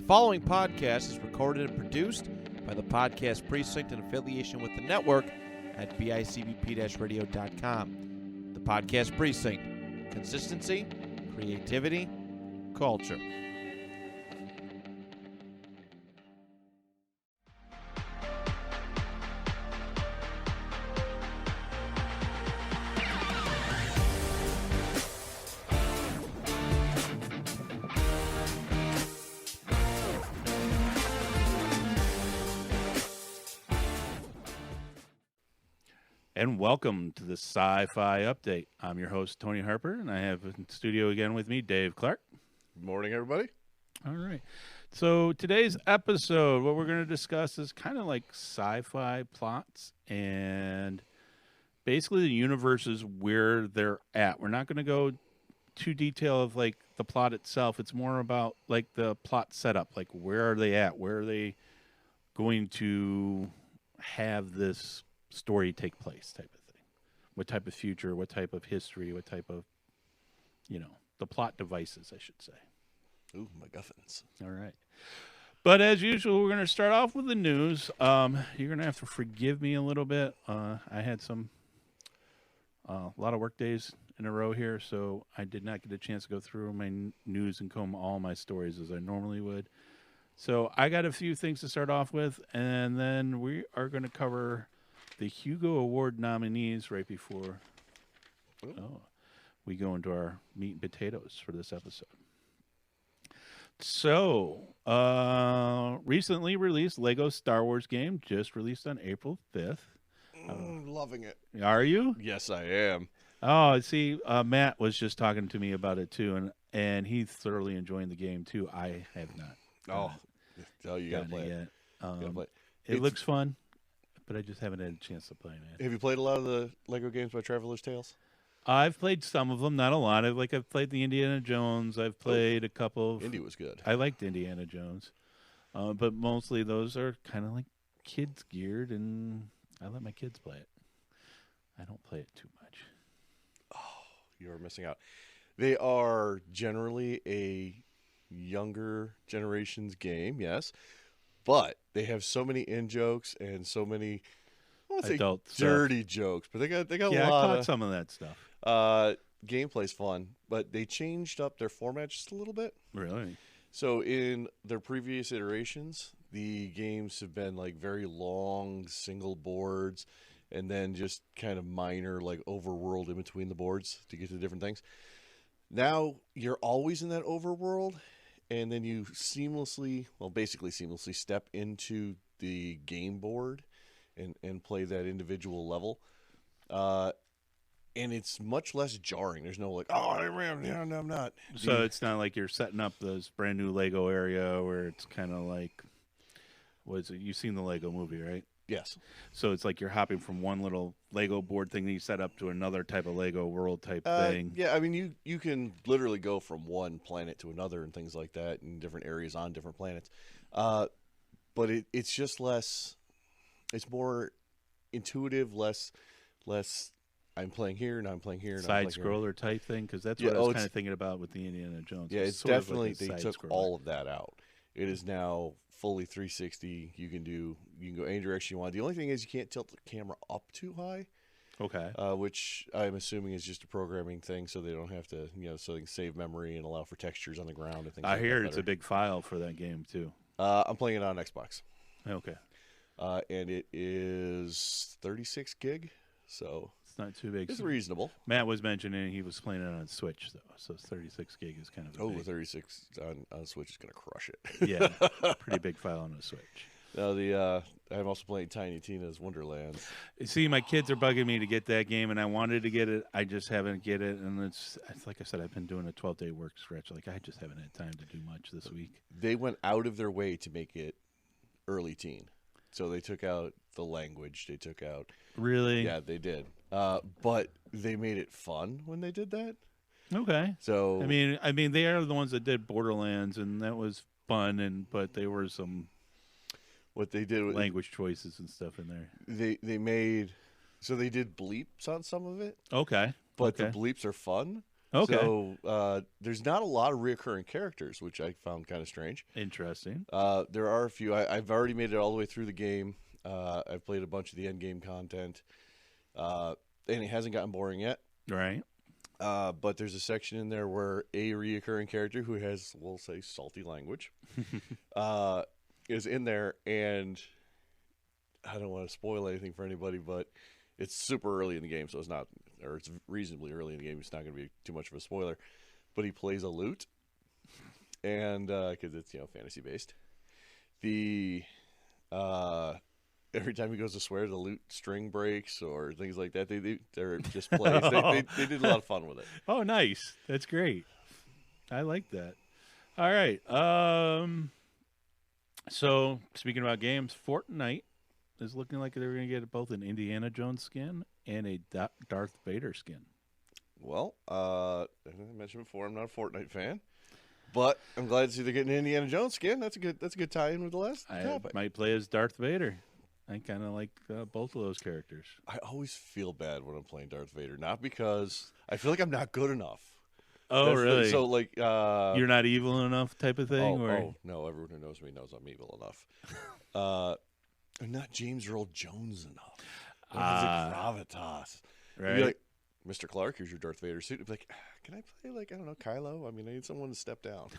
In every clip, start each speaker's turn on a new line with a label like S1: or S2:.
S1: following podcast is recorded and produced by the Podcast Precinct in affiliation with the network at bicbp-radio.com. The Podcast Precinct. Consistency, creativity, culture.
S2: And welcome to the Sci-Fi Update. I'm your host, Tony Harper, and I have in studio again with me, Dave Clark.
S3: Good morning, everybody.
S2: All right. So today's episode, what we're going to discuss is kind of like sci-fi plots and basically the universes where they're at. We're not going to go too detail of like the plot itself. It's more about like the plot setup, like where are they at? Where are they going to have this story take place type of thing? What type of future, what type of history, what type of, the plot devices, I should say.
S3: Ooh, MacGuffins.
S2: All right. But as usual, we're going to start off with the news. You're going to have to forgive me a little bit. I had a lot of work days in a row here, so I did not get a chance to go through my news and comb all my stories as I normally would. So I got a few things to start off with, and then we are going to cover the Hugo Award nominees right before we go into our meat and potatoes for this episode. So, recently released Lego Star Wars game, just released on April 5th.
S3: Loving it.
S2: Are you?
S3: Yes, I am.
S2: Oh, see, Matt was just talking to me about it too, and he's thoroughly enjoying the game too. I have not.
S3: You gotta play it.
S2: It looks fun, but I just haven't had a chance to play it.
S3: Have you played a lot of the Lego games by Traveler's Tales?
S2: I've played some of them, not a lot. I've played the Indiana Jones. I've played a couple of...
S3: Indy was good.
S2: I liked Indiana Jones. But mostly those are kind of like kids geared, and I let my kids play it. I don't play it too much.
S3: Oh, you're missing out. They are generally a younger generation's game, yes. But they have so many in-jokes and so many... I won't say
S2: adult
S3: dirty
S2: stuff.
S3: Jokes, but they got a
S2: I
S3: lot
S2: caught
S3: of...
S2: some of that stuff.
S3: Gameplay's fun, but they changed up their format just a little bit.
S2: Really?
S3: So in their previous iterations, the games have been like very long single boards and then just kind of minor like overworld in between the boards to get to different things. Now you're always in that overworld, and then you basically seamlessly step into the game board and play that individual level. And it's much less jarring. There's no like, I'm not.
S2: So it's not like you're setting up this brand new Lego area where it's kind of like, you've seen the Lego movie, right?
S3: Yes.
S2: So it's like you're hopping from one little Lego board thing that you set up to another type of Lego world type thing.
S3: Yeah, I mean, you can literally go from one planet to another and things like that in different areas on different planets. But it's just less, it's more intuitive, less I'm playing here, and I'm playing here.
S2: Side scroller type thing, because that's what I was kind of thinking about with the Indiana Jones.
S3: Yeah, it's definitely, they took all of that out. It is now fully 360. You can go any direction you want. The only thing is you can't tilt the camera up too high.
S2: Okay.
S3: Which I'm assuming is just a programming thing, so they don't have to, so they can save memory and allow for textures on the ground and things.
S2: I hear it's a big file for that game too.
S3: I'm playing it on Xbox.
S2: Okay.
S3: And it is 36 gig, so
S2: it's not too big.
S3: It's reasonable.
S2: Matt was mentioning he was playing it on Switch, though, so 36 gig is kind of big.
S3: 36 on Switch is going to crush it.
S2: Yeah, pretty big file on a Switch.
S3: Now, I'm also playing Tiny Tina's Wonderland.
S2: See, my kids are bugging me to get that game, and I wanted to get it. I just haven't get it, and it's like I said, I've been doing a 12-day work stretch. Like, I just haven't had time to do much this week.
S3: They went out of their way to make it early teen. So they took out the language. They took out...
S2: Really?
S3: Yeah, they did. But they made it fun when they did that.
S2: Okay.
S3: So
S2: I mean, they are the ones that did Borderlands, and that was fun. But there were some
S3: what they did with
S2: language choices and stuff in there.
S3: They did bleeps on some of it.
S2: Okay.
S3: But the bleeps are fun.
S2: Okay.
S3: So there's not a lot of reoccurring characters, which I found kind of strange.
S2: Interesting.
S3: There are a few. I've already made it all the way through the game. I've played a bunch of the end game content, and it hasn't gotten boring yet.
S2: Right.
S3: But there's a section in there where a reoccurring character who has, we'll say, salty language, is in there, and I don't want to spoil anything for anybody, but it's super early in the game, so it's not, or it's reasonably early in the game. It's not going to be too much of a spoiler. But he plays a lute, and because it's fantasy based, every time he goes to swear, the lute string breaks or things like that. They're just plays. They did a lot of fun with it.
S2: Oh, nice. That's great. I like that. All right. So speaking about games, Fortnite is looking like they're going to get both an Indiana Jones skin and a Darth Vader skin.
S3: Well, as I mentioned before, I'm not a Fortnite fan, but I'm glad to see they're getting an Indiana Jones skin. That's a good tie-in with the last
S2: I
S3: topic.
S2: might play as Darth Vader. I kind of like both of those characters.
S3: I always feel bad when I'm playing Darth Vader, not because I feel like I'm not good enough.
S2: Oh, really?
S3: So like,
S2: You're not evil enough, type of thing, or
S3: oh no, everyone who knows me knows I'm evil enough. I'm not James Earl Jones enough. I'm like gravitas.
S2: right?
S3: Be like, Mr. Clark, here's your Darth Vader suit. I'd be like, can I play like, I don't know, Kylo? I mean, I need someone to step down.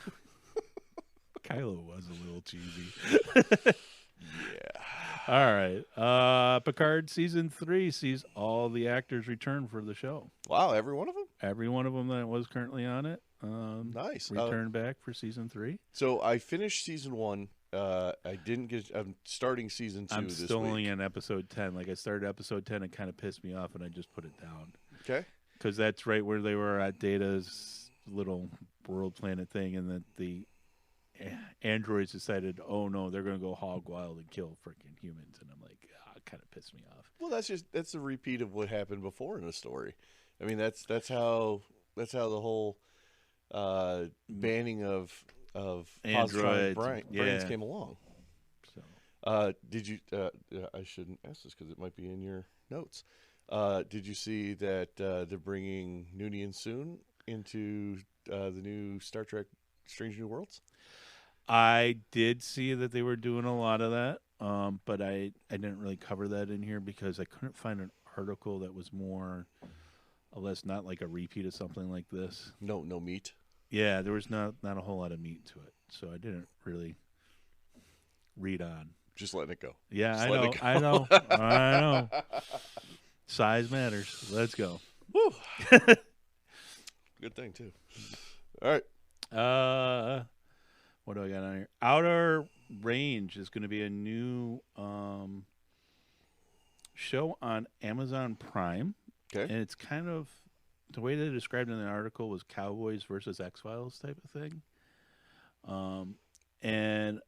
S2: Kylo was a little cheesy.
S3: Yeah.
S2: All right. Picard season 3 sees all the actors return for the show.
S3: Wow, every one of them?
S2: Every one of them that was currently on it.
S3: Nice.
S2: Return back for season 3.
S3: So I finished season 1. I'm starting season 2
S2: I'm
S3: this
S2: still
S3: week.
S2: only in episode 10. Like I started episode 10, it kind of pissed me off, and I just put it down.
S3: Okay.
S2: Because that's right where they were at Data's little world planet thing, and that the androids decided, oh no, they're going to go hog wild and kill freaking humans, and I'm like, it kind of pissed me off.
S3: Well, that's a repeat of what happened before in the story. I mean, that's how the whole banning of
S2: Androids,
S3: brains
S2: yeah.
S3: came along.
S2: So
S3: Did you? I shouldn't ask this because it might be in your notes. Did you see that they're bringing Noonien Soon into the new Star Trek: Strange New Worlds?
S2: I did see that they were doing a lot of that, but I didn't really cover that in here because I couldn't find an article that was more or less not like a repeat of something like this.
S3: No meat.
S2: Yeah, there was not a whole lot of meat to it, so I didn't really read on.
S3: Just letting it go.
S2: Yeah,
S3: Just
S2: I
S3: let
S2: know,
S3: it go.
S2: I know. Size matters. Let's go.
S3: Woo. Good thing too. All right.
S2: What do I got on here? Outer Range is going to be a new show on Amazon Prime.
S3: Okay.
S2: And it's kind of the way they described it in the article was Cowboys versus X-Files type of thing. And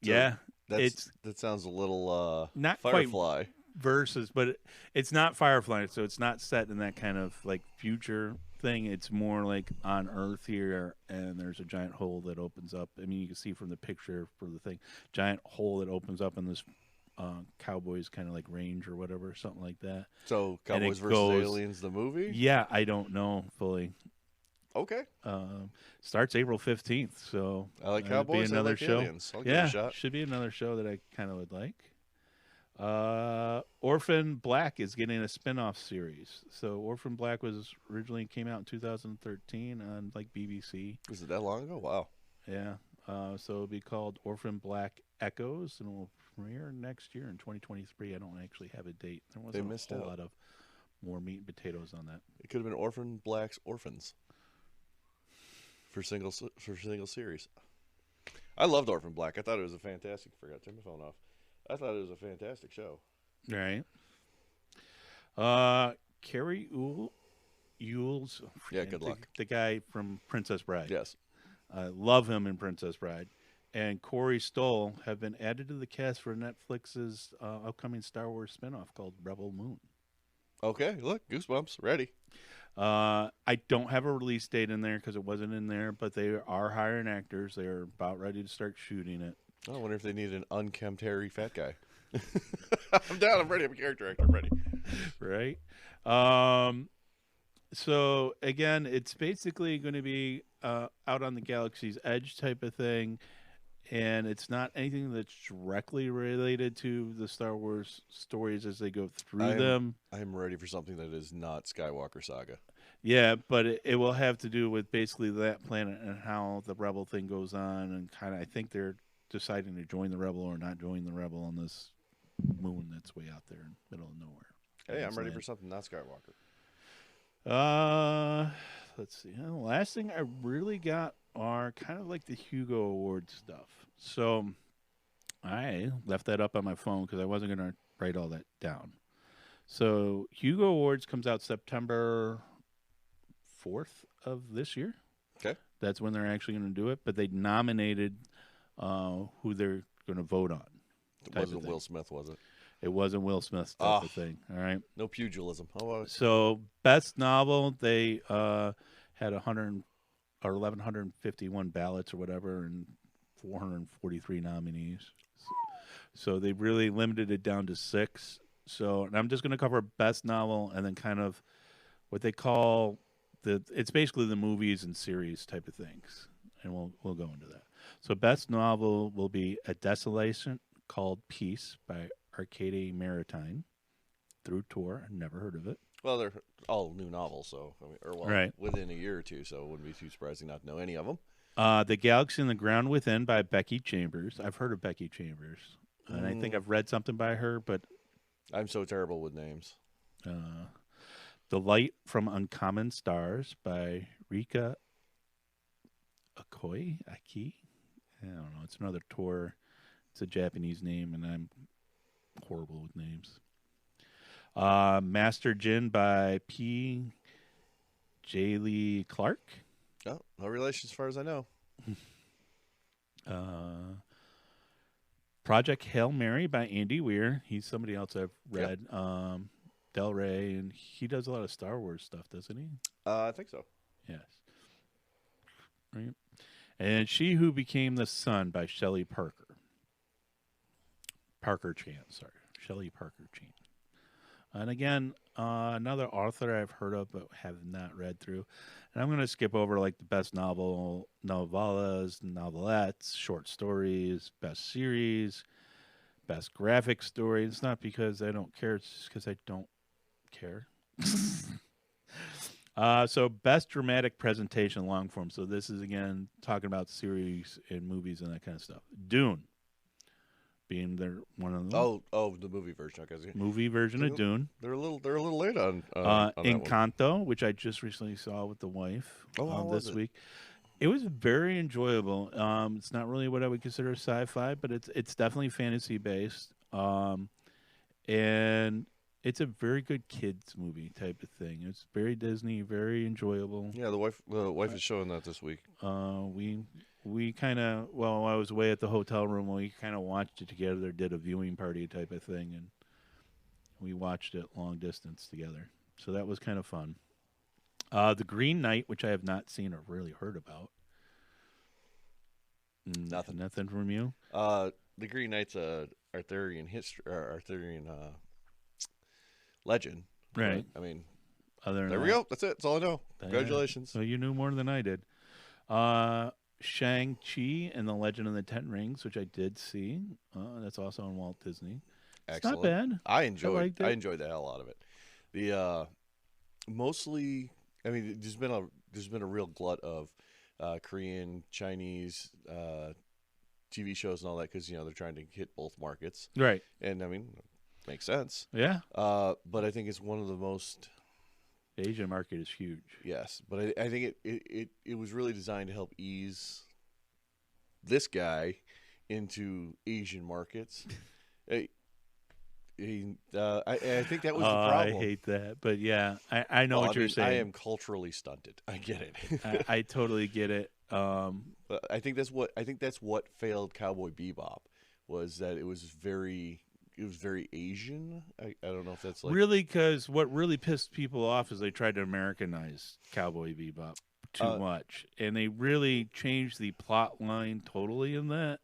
S3: So
S2: yeah,
S3: that sounds a little
S2: not quite
S3: Firefly.
S2: versus, but it's not Firefly, so it's not set in that kind of like future thing. It's more like on Earth here, and there's a giant hole that opens up. I mean, you can see from the picture for the thing, giant hole that opens up in this Cowboys kind of like range or whatever, something like that.
S3: So
S2: And it
S3: Cowboys versus
S2: goes-
S3: Aliens, the movie.
S2: Yeah, I don't know fully.
S3: Okay.
S2: Starts April 15th, so
S3: I like
S2: that'd be
S3: Cowboys. I
S2: another
S3: like
S2: show.
S3: Aliens. I'll give it
S2: Yeah,
S3: a shot.
S2: should be another show that I kind of would like. Orphan Black is getting a spin-off series. So Orphan Black was originally came out in 2013 on like BBC.
S3: Was it that long ago? Wow.
S2: Yeah. So it'll be called Orphan Black Echoes, and it will premiere next year in 2023. I don't actually have a date. There wasn't
S3: missed
S2: a whole
S3: out.
S2: lot of more meat and potatoes on that.
S3: It could have been Orphan Black's Orphans for single series. I loved Orphan Black. I thought it was a fantastic. Forgot to turn my phone off. I thought it was a fantastic show.
S2: Right. Carrie Ewells.
S3: Yeah, good luck.
S2: The guy from Princess Bride.
S3: Yes.
S2: I love him in Princess Bride. And Corey Stoll have been added to the cast for Netflix's upcoming Star Wars spinoff called Rebel Moon.
S3: Okay. Look, Goosebumps. Ready.
S2: I don't have a release date in there because it wasn't in there, but they are hiring actors. They are about ready to start shooting it.
S3: Oh, I wonder if they need an unkempt, hairy, fat guy. I'm down. I'm ready. I'm a character actor. I'm ready.
S2: Right? So again, it's basically going to be out on the galaxy's edge type of thing, and it's not anything that's directly related to the Star Wars stories as they go through them.
S3: I'm ready for something that is not Skywalker Saga.
S2: Yeah, but it will have to do with basically that planet and how the Rebel thing goes on, and kind of I think they're deciding to join the Rebel or not join the Rebel on this moon that's way out there in the middle of nowhere.
S3: Hey, I'm ready for something not Skywalker.
S2: Let's see. The last thing I really got are kind of like the Hugo Awards stuff. So I left that up on my phone because I wasn't going to write all that down. So Hugo Awards comes out September 4th of this year.
S3: Okay.
S2: That's when they're actually going to do it. But they nominated who they're going to vote on.
S3: It wasn't Will Smith, was it?
S2: It wasn't Will Smith type of thing. All right.
S3: No pugilism. How about it?
S2: So best novel, they had 1,151 ballots or whatever, and 443 nominees. So they really limited it down to 6. So, and I'm just going to cover best novel and then kind of what they call it's basically the movies and series type of things, and we'll go into that. So best novel will be A Desolation Called Peace by Arcade Maritime through Tor. I've never heard of it.
S3: Well, they're all new novels, so
S2: right.
S3: Within a year or two, so it wouldn't be too surprising not to know any of them.
S2: The Galaxy and the Ground Within by Becky Chambers. I've heard of Becky Chambers, and I think I've read something by her, but
S3: I'm so terrible with names.
S2: The Light from Uncommon Stars by Rika Aki. I don't know. It's another Tor. It's a Japanese name, and I'm horrible with names. Master Jin by P. J. Lee Clark.
S3: Oh, no relation as far as I know.
S2: Project Hail Mary by Andy Weir. He's somebody else I've read. Yep. Del Rey, and he does a lot of Star Wars stuff, doesn't he?
S3: I think so.
S2: Yes. Right. And She Who Became the Sun by Shelley Parker. Shelley Parker Chan. And again, another author I've heard of but have not read through. And I'm going to skip over like the best novellas, novelettes, short stories, best series, best graphic story. It's not because I don't care, it's just because I don't care. So best dramatic presentation long form. So this is again talking about series and movies and that kind of stuff. Dune being one of them.
S3: Oh, the movie version. Okay.
S2: Movie version of Dune.
S3: They're a little late on
S2: Encanto, which I just recently saw with the wife this week. It was very enjoyable. It's not really what I would consider sci-fi, but it's definitely fantasy based. And it's a very good kids movie type of thing. It's very Disney, very enjoyable.
S3: Yeah, the wife is showing that this week.
S2: We kind of, while I was away at the hotel room, we kind of watched it together, did a viewing party type of thing, and we watched it long distance together. So that was kind of fun. The Green Knight, which I have not seen or really heard about. Nothing from you?
S3: The Green Knight's a Arthurian history, or Arthurian legend.
S2: Right.
S3: I mean,
S2: there
S3: we go. That's it. That's all I know. Congratulations.
S2: So you knew more than I did. Shang-Chi and the Legend of the Ten Rings, which I did see. That's also on Walt Disney.
S3: Excellent.
S2: It's not bad.
S3: I enjoyed the hell out of it. The mostly, I mean, there's been a real glut of Korean, Chinese TV shows and all that because they're trying to hit both markets.
S2: Right.
S3: And I mean, makes sense.
S2: Yeah.
S3: But I think it's one of the most.
S2: The Asian market is huge.
S3: Yes, but I think it was really designed to help ease this guy into Asian markets. I think that was the problem.
S2: I hate that, but yeah, I know what you're saying.
S3: I am culturally stunted. I get it.
S2: I totally get it.
S3: But I think that's what failed Cowboy Bebop was that it was very Asian. I don't know if that's like
S2: really, because what really pissed people off is they tried to Americanize Cowboy Bebop too much, and they really changed the plot line totally in that.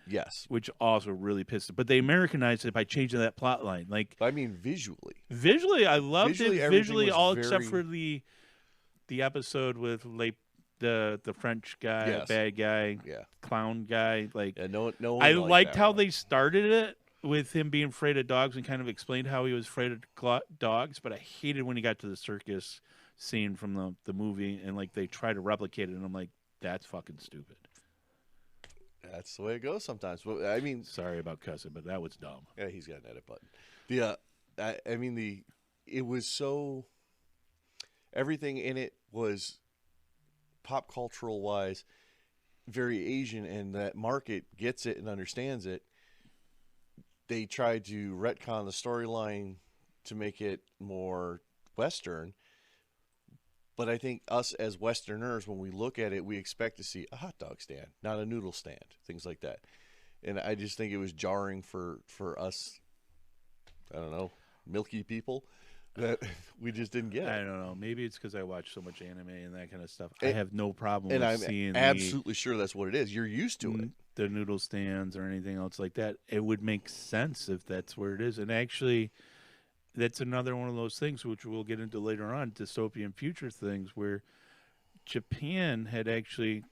S3: Yes,
S2: which also really pissed it. But they Americanized it by changing that plot line. Like,
S3: I mean, visually,
S2: I loved it. Visually, all except for the the episode with the French guy,
S3: Yes.
S2: bad guy,
S3: Yeah.
S2: clown guy. Like
S3: Yeah. No one
S2: I
S3: liked
S2: liked
S3: that
S2: how
S3: one.
S2: they started it with him being afraid of dogs and kind of explained how he was afraid of dogs. But I hated when he got to the circus scene from the movie and like they try to replicate it, and I'm like, that's fucking stupid.
S3: That's the way it goes sometimes. But I mean,
S2: Sorry about cussing, but that was dumb.
S3: yeah, he's got an edit button. I mean it was so. Everything in it was pop cultural wise very Asian, and that market gets it and understands it. They tried to retcon the storyline to make it more Western. But I think us as Westerners, when we look at it, we expect to see a hot dog stand, not a noodle stand, things like that. And I just think it was jarring for us, I don't know, milky people, that we just didn't get
S2: I
S3: it.
S2: don't know. Maybe it's because I watch so much anime and that kind of stuff. I
S3: And-
S2: have no problem
S3: And
S2: with
S3: I'm
S2: seeing
S3: absolutely sure that's what it is. You're used to it.
S2: the noodle stands or anything else like that. It would make sense if that's where it is. And actually, that's another one of those things which we'll get into later on, dystopian future things, where Japan had actually,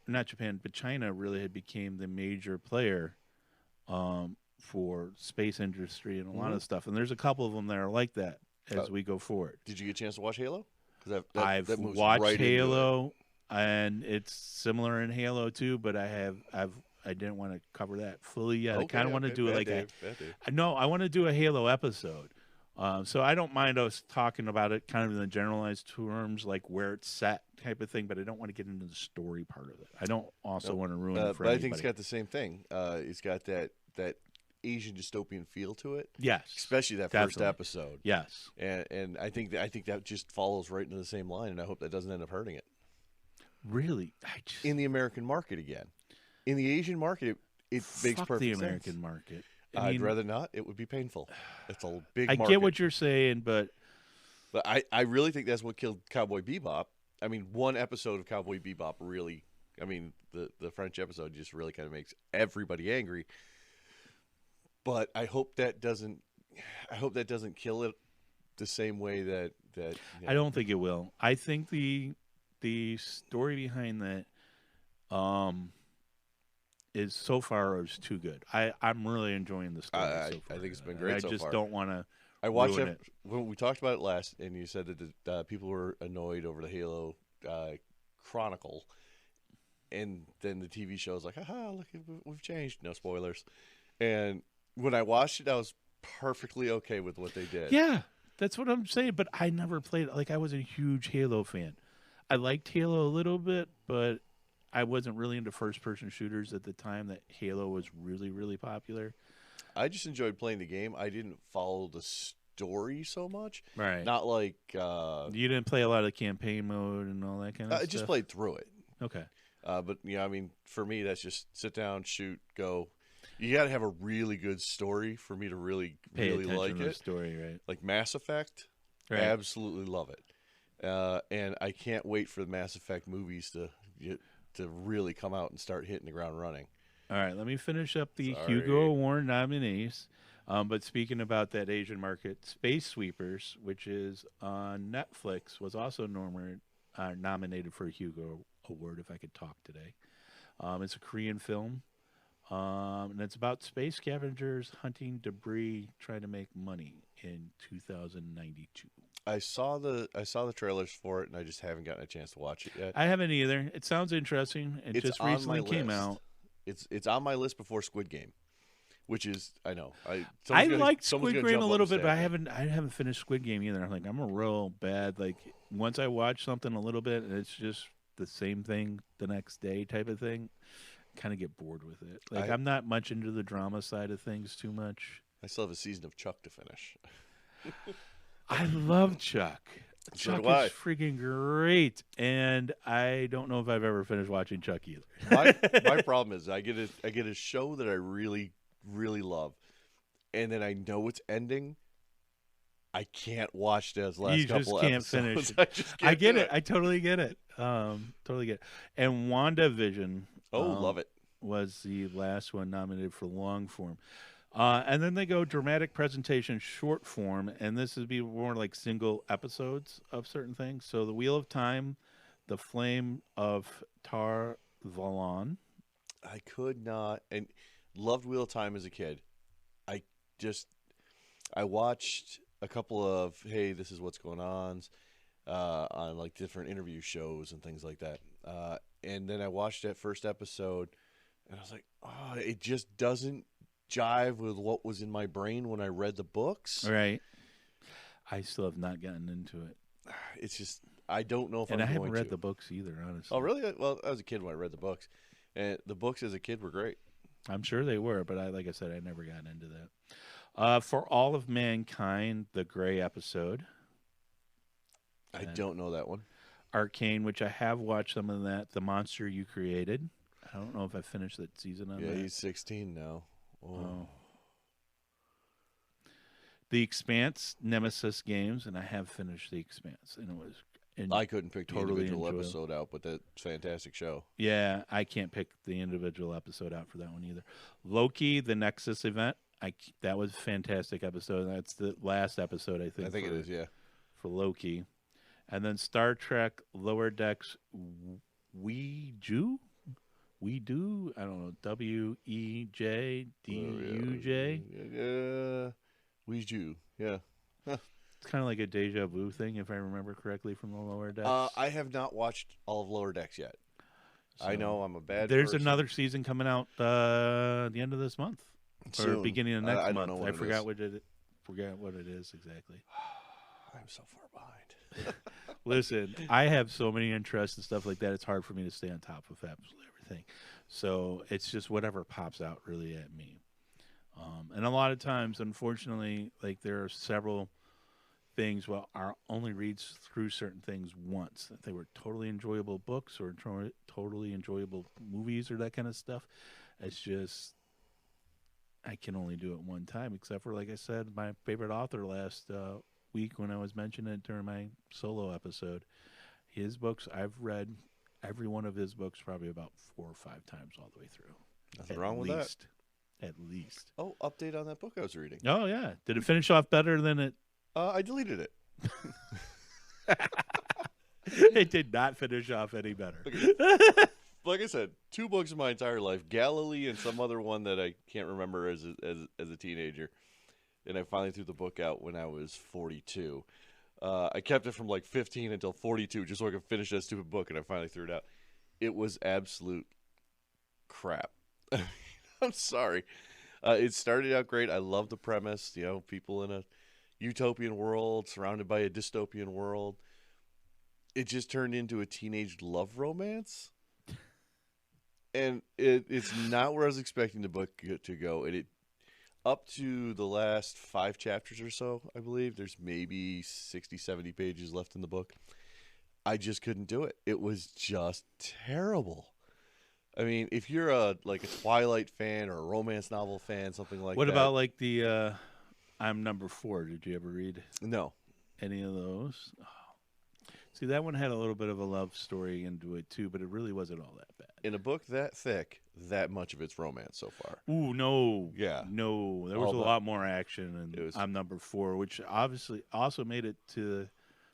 S2: not Japan, but China really had became the major player for space industry and a lot
S3: Mhm.
S2: of stuff. And there's a couple of them that are like that as we go forward.
S3: Did you get a chance to watch Halo? 'Cause
S2: I've
S3: that moves
S2: watched
S3: right into it.
S2: Halo, and it's similar in Halo too. But I didn't want to cover that fully yet. I kind of want to do it like I want to do a Halo episode. So I don't mind us talking about it kind of in the generalized terms, like where it's set type of thing. But I don't want to get into the story part of it. I don't also
S3: Nope.
S2: want to ruin it for
S3: but I
S2: anybody.
S3: think it's got the same thing. It's got that Asian dystopian feel to it,
S2: yes,
S3: especially that first
S2: definitely.
S3: episode.
S2: Yes.
S3: And I think that just follows right into the same line, and I hope that doesn't end up hurting it
S2: Really,
S3: in the American market again. In the Asian market, it makes
S2: fuck
S3: perfect
S2: the
S3: sense.
S2: American market.
S3: I'd rather not. It would be painful. It's a big
S2: I
S3: market.
S2: get what you're saying, but
S3: But I really think that's what killed Cowboy Bebop. I mean, one episode of Cowboy Bebop really, I mean, the French episode just really kind of makes everybody angry. But I hope that doesn't kill it the same way that
S2: I don't think it will. I think the story behind that is so far is too good. I'm really enjoying the story.
S3: I
S2: so far.
S3: think it's been great
S2: I
S3: so
S2: just
S3: far.
S2: don't want to.
S3: I watched
S2: ruin
S3: it when we talked about it last, and you said that the people were annoyed over the Halo Chronicle, and then the TV show was like, "Haha, look, we've changed." No spoilers. And when I watched it, I was perfectly okay with what they did.
S2: Yeah, that's what I'm saying. But I never played. Like I was a huge Halo fan. I liked Halo a little bit, but I wasn't really into first-person shooters at the time that Halo was really, really popular.
S3: I just enjoyed playing the game. I didn't follow the story so much.
S2: Right.
S3: Not like
S2: You didn't play a lot of the campaign mode and all that kind of
S3: I
S2: stuff.
S3: just played through it.
S2: Okay.
S3: But yeah, I mean, for me, that's just sit down, shoot, go. You got to have a really good story for me to really,
S2: Pay
S3: really
S2: attention
S3: like
S2: to the
S3: it.
S2: story, right?
S3: Like Mass Effect,
S2: Right.
S3: absolutely love it. And I can't wait for the Mass Effect movies to really come out and start hitting the ground running.
S2: All right, let me finish up the
S3: Sorry.
S2: Hugo Award nominees. But speaking about that Asian market, Space Sweepers, which is on Netflix, was also nominated for a Hugo Award, if I could talk today. It's a Korean film, and it's about space scavengers hunting debris, trying to make money in 2092.
S3: I saw the trailers for it, and I just haven't gotten a chance to watch it yet.
S2: I haven't either. It sounds interesting. It
S3: It's
S2: just
S3: on my
S2: recently came
S3: list.
S2: out.
S3: It's on my list before Squid Game, which is I know
S2: I
S3: someone's
S2: liked
S3: someone's
S2: Squid
S3: gonna
S2: Game
S3: jump
S2: a
S3: up
S2: little
S3: and
S2: bit, but I
S3: stab me.
S2: haven't finished Squid Game either. I'm like, I'm a real bad like once I watch something a little bit and it's just the same thing the next day type of thing, kind of get bored with it. Like I'm not much into the drama side of things too much.
S3: I still have a season of Chuck to finish.
S2: I love Chuck.
S3: So
S2: Chuck
S3: do I.
S2: is freaking great, and I don't know if I've ever finished watching Chuck either.
S3: My problem is I get a show that I really really love, and then I know it's ending. I can't watch those last
S2: You just
S3: couple
S2: can't
S3: episodes.
S2: finish.
S3: I just can't
S2: I get
S3: do
S2: it. I totally get it. Totally get it. And WandaVision.
S3: love it.
S2: Was the last one nominated for long form. And then they go dramatic presentation, short form, and this would be more like single episodes of certain things. So the Wheel of Time, The Flame of Tar Valon.
S3: I could not, and loved Wheel of Time as a kid. I just, I watched a couple of, hey, this is what's going on like different interview shows and things like that. And then I watched that first episode, and I was like, oh, it just doesn't jive with what was in my brain when I read the books.
S2: Right. I still have not gotten into it.
S3: It's just, I don't know if
S2: And
S3: I'm
S2: I haven't
S3: going
S2: read
S3: to.
S2: the books either, honestly.
S3: Oh, really? Well, I was a kid when I read the books. And the books as a kid were great.
S2: I'm sure they were, but like I said, I never got into that. For All of Mankind, the Gray episode.
S3: I don't know that one.
S2: Arcane, which I have watched some of that. The Monster You Created. I don't know if I finished that season on
S3: Yeah,
S2: that.
S3: he's 16 now. Oh.
S2: The Expanse, Nemesis Games, and I have finished The Expanse, and it was. And
S3: I couldn't pick the
S2: totally
S3: individual
S2: enjoyable.
S3: episode out, but that's a fantastic show.
S2: Yeah, I can't pick the individual episode out for that one either. Loki, the Nexus event. That was a fantastic episode. That's the last episode, I think.
S3: I think it is, yeah.
S2: For Loki. And then Star Trek Lower Decks We Do? I don't know. WEJ DUJ.
S3: Yeah. Ouija. Yeah.
S2: It's kind of like a deja vu thing, if I remember correctly, from the Lower Decks.
S3: I have not watched all of Lower Decks yet. I
S2: So,
S3: know I'm a bad
S2: There's
S3: person.
S2: another season coming out the end of this month. Or
S3: Soon.
S2: beginning of next
S3: I don't
S2: month.
S3: know what
S2: I
S3: it
S2: forgot
S3: is.
S2: what it is exactly.
S3: I'm so far behind.
S2: Listen, I have so many interests and stuff like that. It's hard for me to stay on top of absolutely everything. So it's just whatever pops out really at me. And a lot of times, unfortunately, like there are several things. Well, I only reads through certain things once. That they were totally enjoyable books or totally enjoyable movies or that kind of stuff. It's just I can only do it one time. Except for, like I said, my favorite author last week when I was mentioning it during my solo episode. His books, I've read every one of his books probably about 4 or 5 times all the way through.
S3: Nothing wrong with that.
S2: At least.
S3: Oh, update on that book I was reading.
S2: Oh, yeah. Did it finish off better than it?
S3: I deleted it.
S2: It did not finish off any better.
S3: Like I said, 2 books in my entire life: Galilee and some other one that I can't remember as a teenager. And I finally threw the book out when I was 42. I kept it from like 15 until 42 just so I could finish that stupid book, and I finally threw it out. It was absolute crap. I'm sorry. It started out great. I love the premise. You know, people in a utopian world surrounded by a dystopian world. It just turned into a teenage love romance. And it's not where I was expecting the book to go. And it up to the last 5 chapters or so, I believe. There's maybe 60, 70 pages left in the book. I just couldn't do it. It was just terrible. I mean, if you're a Twilight fan or a romance novel fan, something like that.
S2: What about like the I'm Number 4? Did you ever read
S3: No.
S2: any of those? Oh. See, that one had a little bit of a love story into it too, but it really wasn't all that bad.
S3: In a book that thick, that much of it's romance so far.
S2: Ooh, no.
S3: Yeah.
S2: No. There was
S3: All
S2: a
S3: the-
S2: lot more action in
S3: It was-
S2: I'm Number 4, which obviously also made it to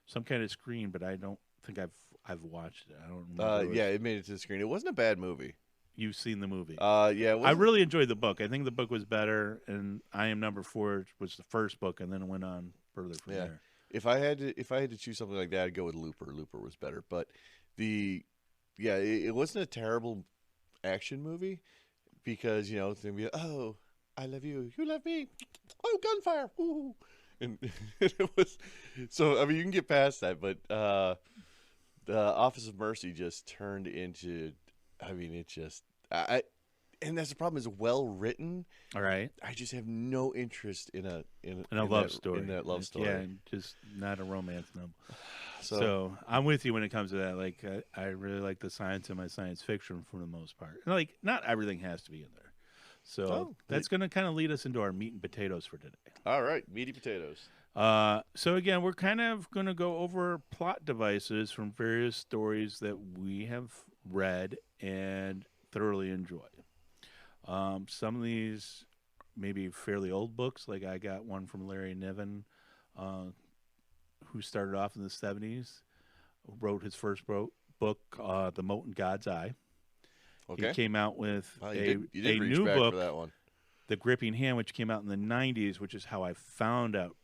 S2: some kind of screen, but I don't think I've watched it. I don't remember.
S3: Yeah, it made it to the screen. It wasn't a bad movie.
S2: You've seen the movie.
S3: Yeah, it
S2: I
S3: wasn't-
S2: really enjoyed the book. I think the book was better, and I Am Number 4 was the first book, and then it went on further from
S3: Yeah.
S2: there.
S3: If I had to choose something like that, I'd go with Looper. Looper was better, but it wasn't a terrible action movie because it's gonna be I love you, you love me, gunfire, ooh, and it was so. I mean, you can get past that, but the Office of Mercy just turned into. I mean, it just and that's the problem. Is well written.
S2: All right.
S3: I just have no interest in a
S2: love story.
S3: In that love story.
S2: Yeah, just not a romance novel.
S3: So,
S2: So I'm with you when it comes to that. Like, I really like the science in my science fiction for the most part. And, like, not everything has to be in there. So
S3: Oh,
S2: that's going to kind of lead us into our meat and potatoes for today.
S3: all right, meaty potatoes.
S2: So again, we're kind of going to go over plot devices from various stories that we have read and thoroughly enjoyed. Some of these maybe fairly old books. Like I got one from Larry Niven, who started off in the 70s, wrote his first book, The Mote in God's Eye.
S3: Okay.
S2: He came out with
S3: Wow,
S2: a
S3: you did reach
S2: new
S3: back
S2: book,
S3: for that one.
S2: The Gripping Hand, which came out in the 90s, which is how I found out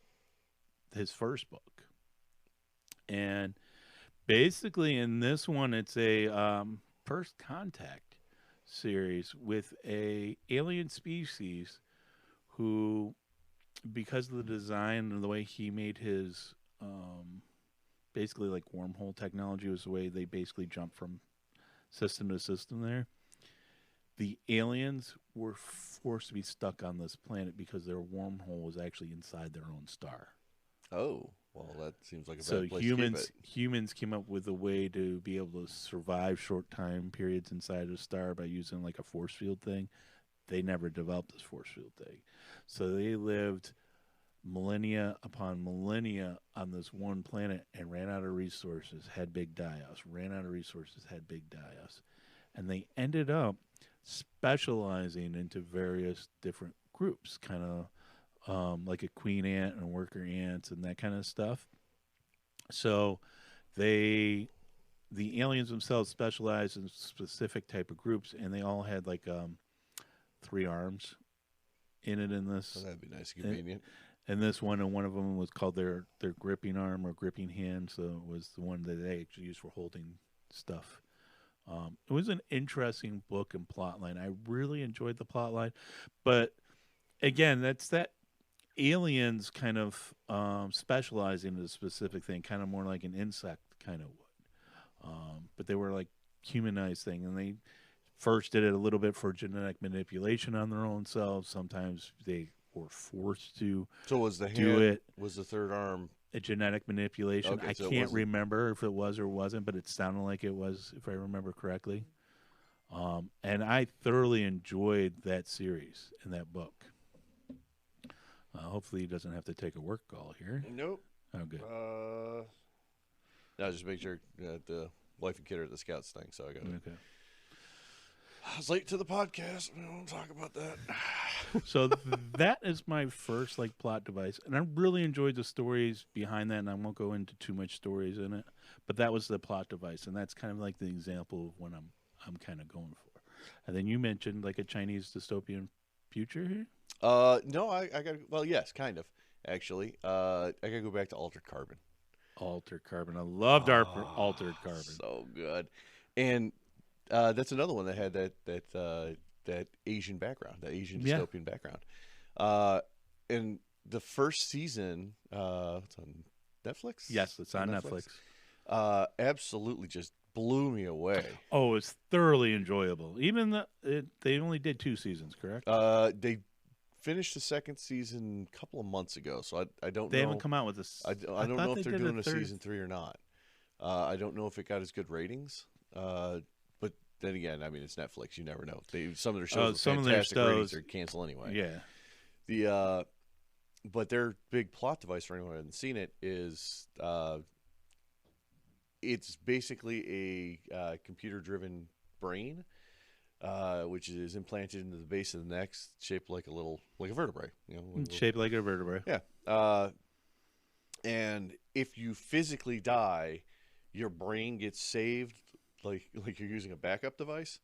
S2: his first book. And basically in this one, it's a first contact series with a alien species who, because of the design and the way he made his basically like wormhole technology was the way they basically jumped from system to system there. The aliens were forced to be stuck on this planet because their wormhole was actually inside their own star.
S3: Oh, well, that seems like a
S2: So
S3: bad place to keep it.
S2: humans came up with a way to be able to survive short time periods inside a star by using like a force field thing. They never developed this force field thing. So they lived millennia upon millennia on this one planet and ran out of resources, had big die-offs, ran out of resources, had big die-offs. And they ended up specializing into various different groups, kind of like a queen ant and worker ants and that kind of stuff. So the aliens themselves specialized in specific type of groups, and they all had like 3 arms in it in this.
S3: Oh, that'd be nice and convenient.
S2: And this one, and one of them was called their gripping arm or gripping hand. So it was the one that they actually used for holding stuff. It was an interesting book and plot line. I really enjoyed the plot line. But again, that's that aliens kind of specializing in a specific thing, kind of more like an insect kind of would. But they were like humanized thing. And they first did it a little bit for genetic manipulation on their own selves. Sometimes they were forced to
S3: So was the
S2: do
S3: hand,
S2: it.
S3: was the third arm?
S2: A genetic manipulation.
S3: Okay,
S2: I
S3: so it
S2: can't
S3: wasn't-
S2: remember if it was or wasn't, but it sounded like it was, if I remember correctly. And I thoroughly enjoyed that series and that book. Hopefully he doesn't have to take a work call here.
S3: Nope.
S2: Oh, good.
S3: No, just make sure the wife and kid are at the scouts thing. So I got.
S2: Okay.
S3: I was late to the podcast. We don't want to talk about that.
S2: So that is my first like plot device, and I really enjoyed the stories behind that. And I won't go into too much stories in it, but that was the plot device, and that's kind of like the example of what I'm kind of going for. And then you mentioned like a Chinese dystopian future here.
S3: No, I got. Well, yes, kind of actually. I got to go back to Altered Carbon.
S2: Altered Carbon. I loved Altered Carbon.
S3: So good, and that's another one that had that Asian background, that Asian dystopian background. And the first season, it's on Netflix.
S2: Yes, it's on Netflix.
S3: Absolutely, just blew me away.
S2: Oh, it's thoroughly enjoyable. Even they only did 2 seasons, correct?
S3: They finished the second season a couple of months ago, so I don't know.
S2: They haven't come out with this.
S3: I don't know if they're doing a season 3 or not. I don't know if it got as good ratings. But then again, I mean, it's Netflix. You never know. Some of their shows are fantastic ratings or cancel anyway.
S2: Yeah.
S3: But their big plot device for anyone who hasn't seen it is it's basically a computer-driven brain, which is implanted into the base of the neck, shaped like a vertebrae.
S2: Shaped like a vertebrae.
S3: Yeah. And if you physically die, your brain gets saved, like you're using a backup device,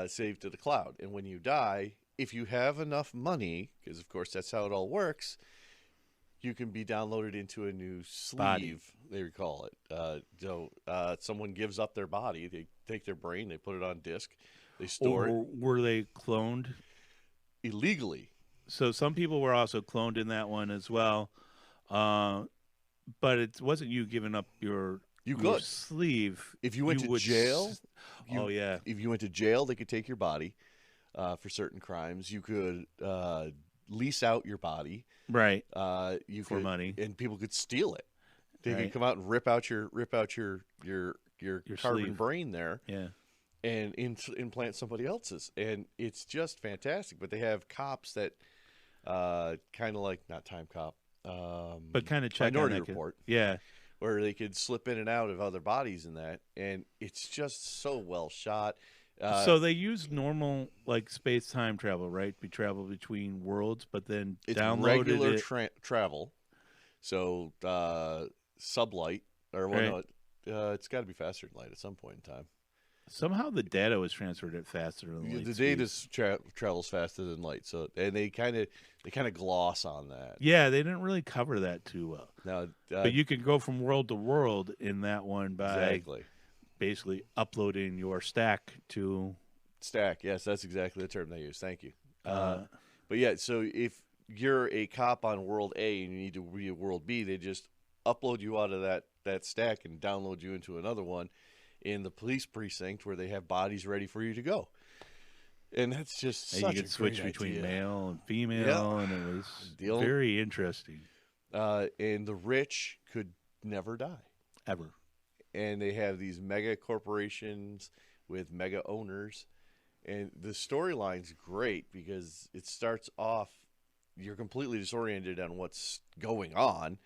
S3: saved to the cloud. And when you die, if you have enough money, because of course that's how it all works, you can be downloaded into a new sleeve,
S2: Body.
S3: they call it. Someone gives up their body, they take their brain, they put it on disk, they store it
S2: Or were they cloned?
S3: illegally.
S2: So some people were also cloned in that one as well. But it wasn't you giving up your sleeve.
S3: If you went to jail, if you went to jail, they could take your body for certain crimes. You could lease out your body,
S2: right?
S3: For
S2: money,
S3: and people could steal it. They
S2: right.
S3: could come out and rip out your carbon
S2: sleeve.
S3: brain there,
S2: yeah,
S3: and implant somebody else's, and it's just fantastic. But they have cops that kind of like not Time Cop,
S2: but kind of check
S3: Minority
S2: on that
S3: Report,
S2: yeah.
S3: where they could slip in and out of other bodies in that, and it's just so well shot.
S2: So they use normal like space time travel, right? We travel between worlds, but then
S3: It's
S2: downloaded
S3: regular
S2: it.
S3: travel. So sublight, or well,
S2: Right.
S3: no, it's got to be faster than light at some point in time.
S2: Somehow the data was transferred at faster than
S3: Yeah,
S2: light
S3: the
S2: speed.
S3: data travels faster than light. So and they kind of gloss on that.
S2: Yeah, they didn't really cover that too well.
S3: Now,
S2: But you can go from world to world in that one by
S3: exactly
S2: basically uploading your stack to.
S3: stack. Yes, that's exactly the term they use. Thank you.
S2: Uh,
S3: But yeah, so if you're a cop on World A and you need to be at World B, they just upload you out of that stack and download you into another one in the police precinct where they have bodies ready for you to go. And that's just
S2: and
S3: such
S2: you
S3: a
S2: could switch
S3: great
S2: between
S3: idea.
S2: male and female, and it was
S3: The only-
S2: very interesting.
S3: And the rich could never die.
S2: Ever.
S3: And they have these mega corporations with mega owners. And the storyline's great because it starts off, you're completely disoriented on what's going on.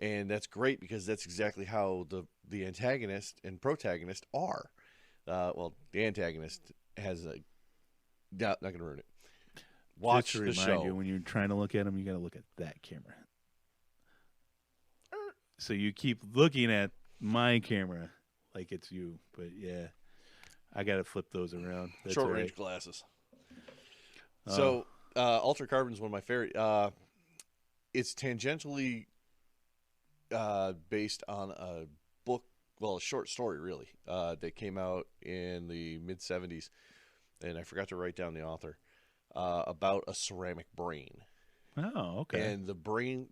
S3: And that's great because that's exactly how the antagonist and protagonist are. Well, the antagonist has a... Not going to ruin it. Watch
S2: Just to
S3: the
S2: remind
S3: show.
S2: you, when you're trying to look at them, you got to look at that camera. So you keep looking at my camera like it's you, but yeah, I got to flip those around. That's
S3: Short
S2: all right.
S3: range glasses. So, Altered Carbon is one of my favorite. It's tangentially based on a book, well, a short story, really, that came out in the mid 70s. And I forgot to write down the author, about a ceramic brain.
S2: Oh, okay.
S3: And the brain,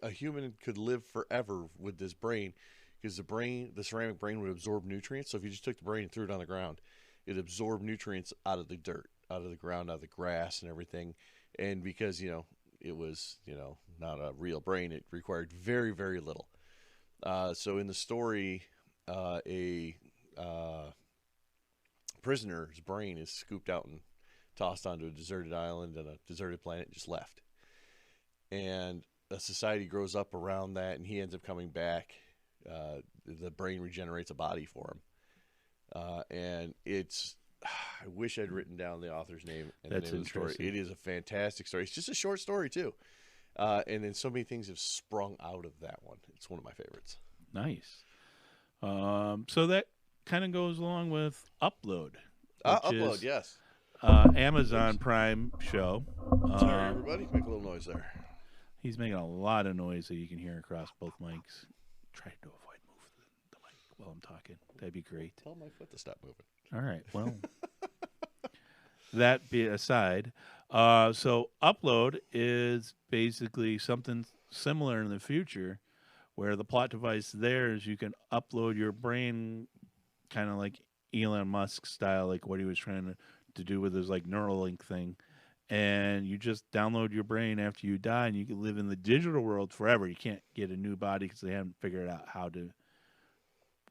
S3: a human could live forever with this brain because the ceramic brain would absorb nutrients. So if you just took the brain and threw it on the ground, it absorbed nutrients out of the dirt, out of the ground, out of the grass and everything. And because, it was, not a real brain, it required very, very little. So in the story, a prisoner's brain is scooped out and tossed onto a deserted island and a deserted planet and just left. And a society grows up around that, and he ends up coming back. The brain regenerates a body for him. And it's, I wish I'd written down the author's name and
S2: That's
S3: the name of the story.
S2: interesting.
S3: It is a fantastic story. It's just a short story, too. And then so many things have sprung out of that one. It's one of my favorites.
S2: Nice. So that kind of goes along with Upload, which
S3: Upload,
S2: is
S3: yes.
S2: Amazon Prime show.
S3: Sorry, everybody. Make a little noise there.
S2: He's making a lot of noise that you can hear across both mics. Try to avoid the mic while I'm talking. That'd be great.
S3: Tell my foot to stop moving.
S2: All right. Well, that be aside, so Upload is basically something similar in the future, where the plot device there is you can upload your brain, kind of like Elon Musk style, like what he was trying to do with his like Neuralink thing. And you just download your brain after you die, and you can live in the digital world forever. You can't get a new body because they haven't figured out how to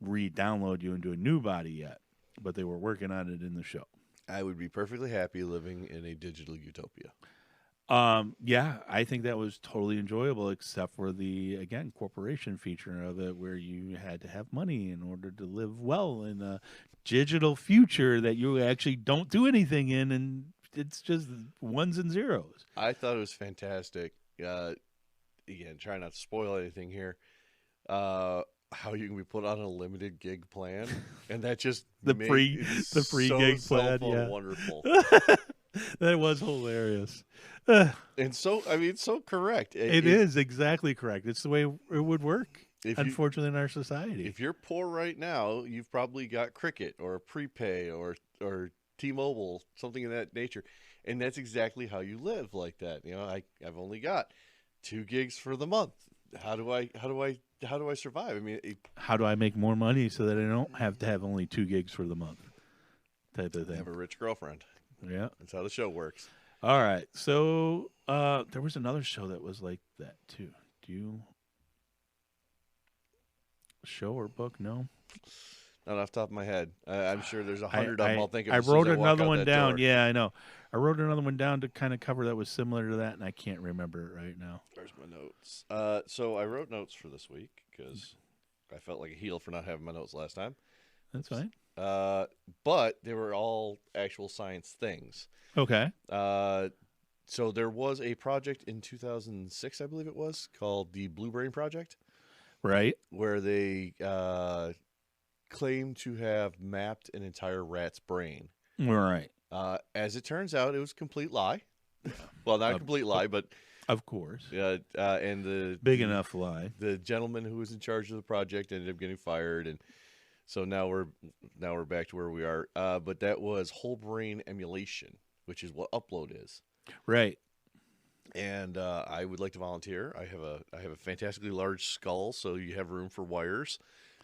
S2: re-download you into a new body yet. But they were working on it in the show.
S3: I would be perfectly happy living in a digital utopia.
S2: Yeah, I think that was totally enjoyable, except for the, again, corporation feature of it, where you had to have money in order to live well in a digital future that you actually don't do anything in, and it's just ones and zeros.
S3: I thought it was fantastic. Again, try not to spoil anything here. How you can be put on a limited gig plan, and that just
S2: The
S3: made
S2: free-
S3: it
S2: the free
S3: so
S2: gig plan,
S3: so
S2: yeah.
S3: wonderful.
S2: That was hilarious.
S3: And so, I mean, it's so correct.
S2: It is exactly correct. It's the way it would work,
S3: If you-
S2: unfortunately, in our society.
S3: If you're poor right now, you've probably got Cricket or Prepay or T-Mobile, something of that nature, and that's exactly how you live like that. I've only got 2 gigs for the month. How do I survive? I mean,
S2: How do I make more money so that I don't have to have only 2 gigs for the month? Type of thing.
S3: have a rich girlfriend.
S2: Yeah.
S3: That's how the show works.
S2: All right. So there was another show that was like that too. Do you show or book? No.
S3: Not off the top of my head. I'm sure there's 100 of them. I'll think of
S2: I
S3: as soon
S2: wrote
S3: as I walk
S2: another
S3: out
S2: one
S3: that
S2: down.
S3: door.
S2: Yeah, I know. I wrote another one down to kind of cover that was similar to that, and I can't remember it right now.
S3: There's my notes. So I wrote notes for this week because I felt like a heel for not having my notes last time.
S2: That's fine.
S3: but they were all actual science things.
S2: Okay.
S3: So there was a project in 2006, I believe it was, called the Blue Brain Project,
S2: Right.
S3: where they claimed to have mapped an entire rat's brain.
S2: Right.
S3: As it turns out, it was a complete lie. Well, not a complete lie, but
S2: Of course.
S3: and the
S2: Big enough lie.
S3: the gentleman who was in charge of the project ended up getting fired, and so now we're back to where we are. But that was whole brain emulation, which is what Upload is.
S2: Right.
S3: And I would like to volunteer. I have a fantastically large skull, so you have room for wires.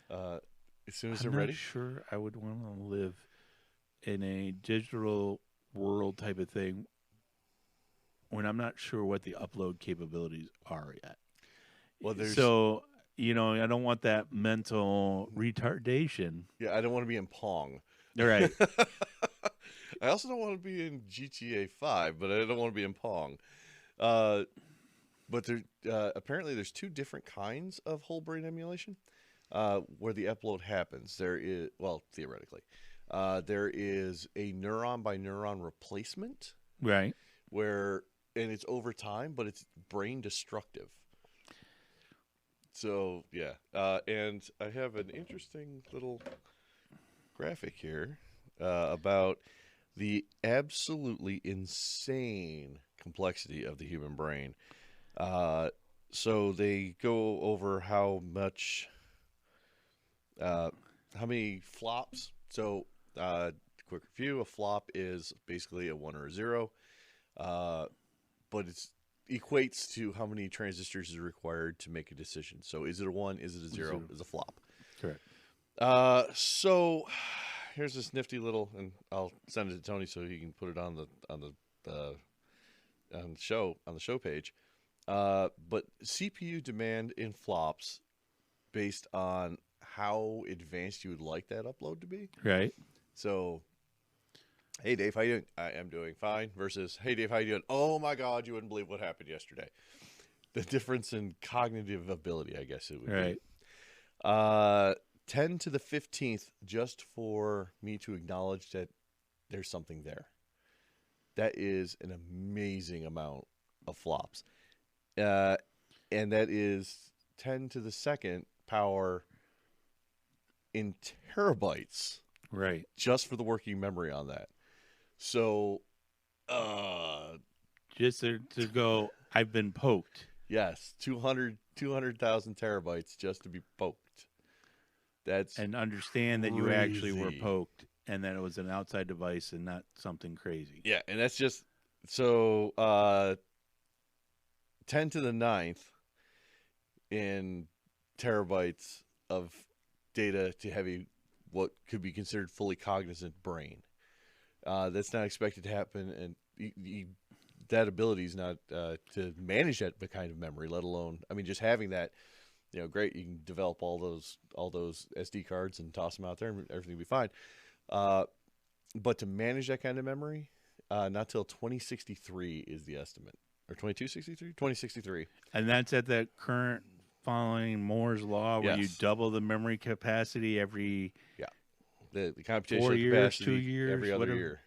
S3: As soon as
S2: I'm
S3: they're
S2: not
S3: ready.
S2: sure I would want to live in a digital world type of thing when I'm not sure what the upload capabilities are yet.
S3: Well, there's
S2: So, I don't want that mental retardation.
S3: yeah, I don't want to be in Pong.
S2: Right.
S3: I also don't want to be in GTA 5, but I don't want to be in Pong. But there apparently there's two different kinds of whole brain emulation where the upload happens. There is, well, theoretically, there is a neuron by neuron replacement
S2: Right.
S3: and it's over time, but it's brain destructive. So yeah, and I have an interesting little graphic here about the absolutely insane complexity of the human brain. So they go over how many flops. So quick review: a flop is basically a 1 or a 0, but it equates to how many transistors is required to make a decision. So is it a 1? Is it a 0? Is a flop?
S2: Correct.
S3: So here's this nifty little, and I'll send it to Tony so he can put it on the show page. But CPU demand in flops based on how advanced you would like that upload to be.
S2: Right.
S3: So, hey Dave, how you doing? I am doing fine. Versus, hey Dave, how you doing? Oh my God, you wouldn't believe what happened yesterday. The difference in cognitive ability, I guess it would
S2: Right.
S3: be. 10 to the 15th, just for me to acknowledge that there's something there. That is an amazing amount of flops. And that is 10 to the second power in terabytes
S2: Right.
S3: just for the working memory on that. So,
S2: Just to go, I've been poked.
S3: yes, 200,000 terabytes just to be poked. That's
S2: And understand that you actually were
S3: crazy.
S2: poked and that it was an outside device and not something crazy.
S3: yeah, and that's just so 10 to the 9th in terabytes of data to have what could be considered fully cognizant brain. That's not expected to happen, and that ability is not to manage that kind of memory, let alone, I mean, just having that, great. You can develop all those SD cards and toss them out there, and everything will be fine. But to manage that kind of memory, not till 2063 is the estimate, or 2263, 2063.
S2: And that's at the current following Moore's law where you
S3: Yes.
S2: double the memory capacity every
S3: The computational
S2: 4 years,
S3: capacity
S2: 2 years,
S3: every other
S2: whatever.
S3: year.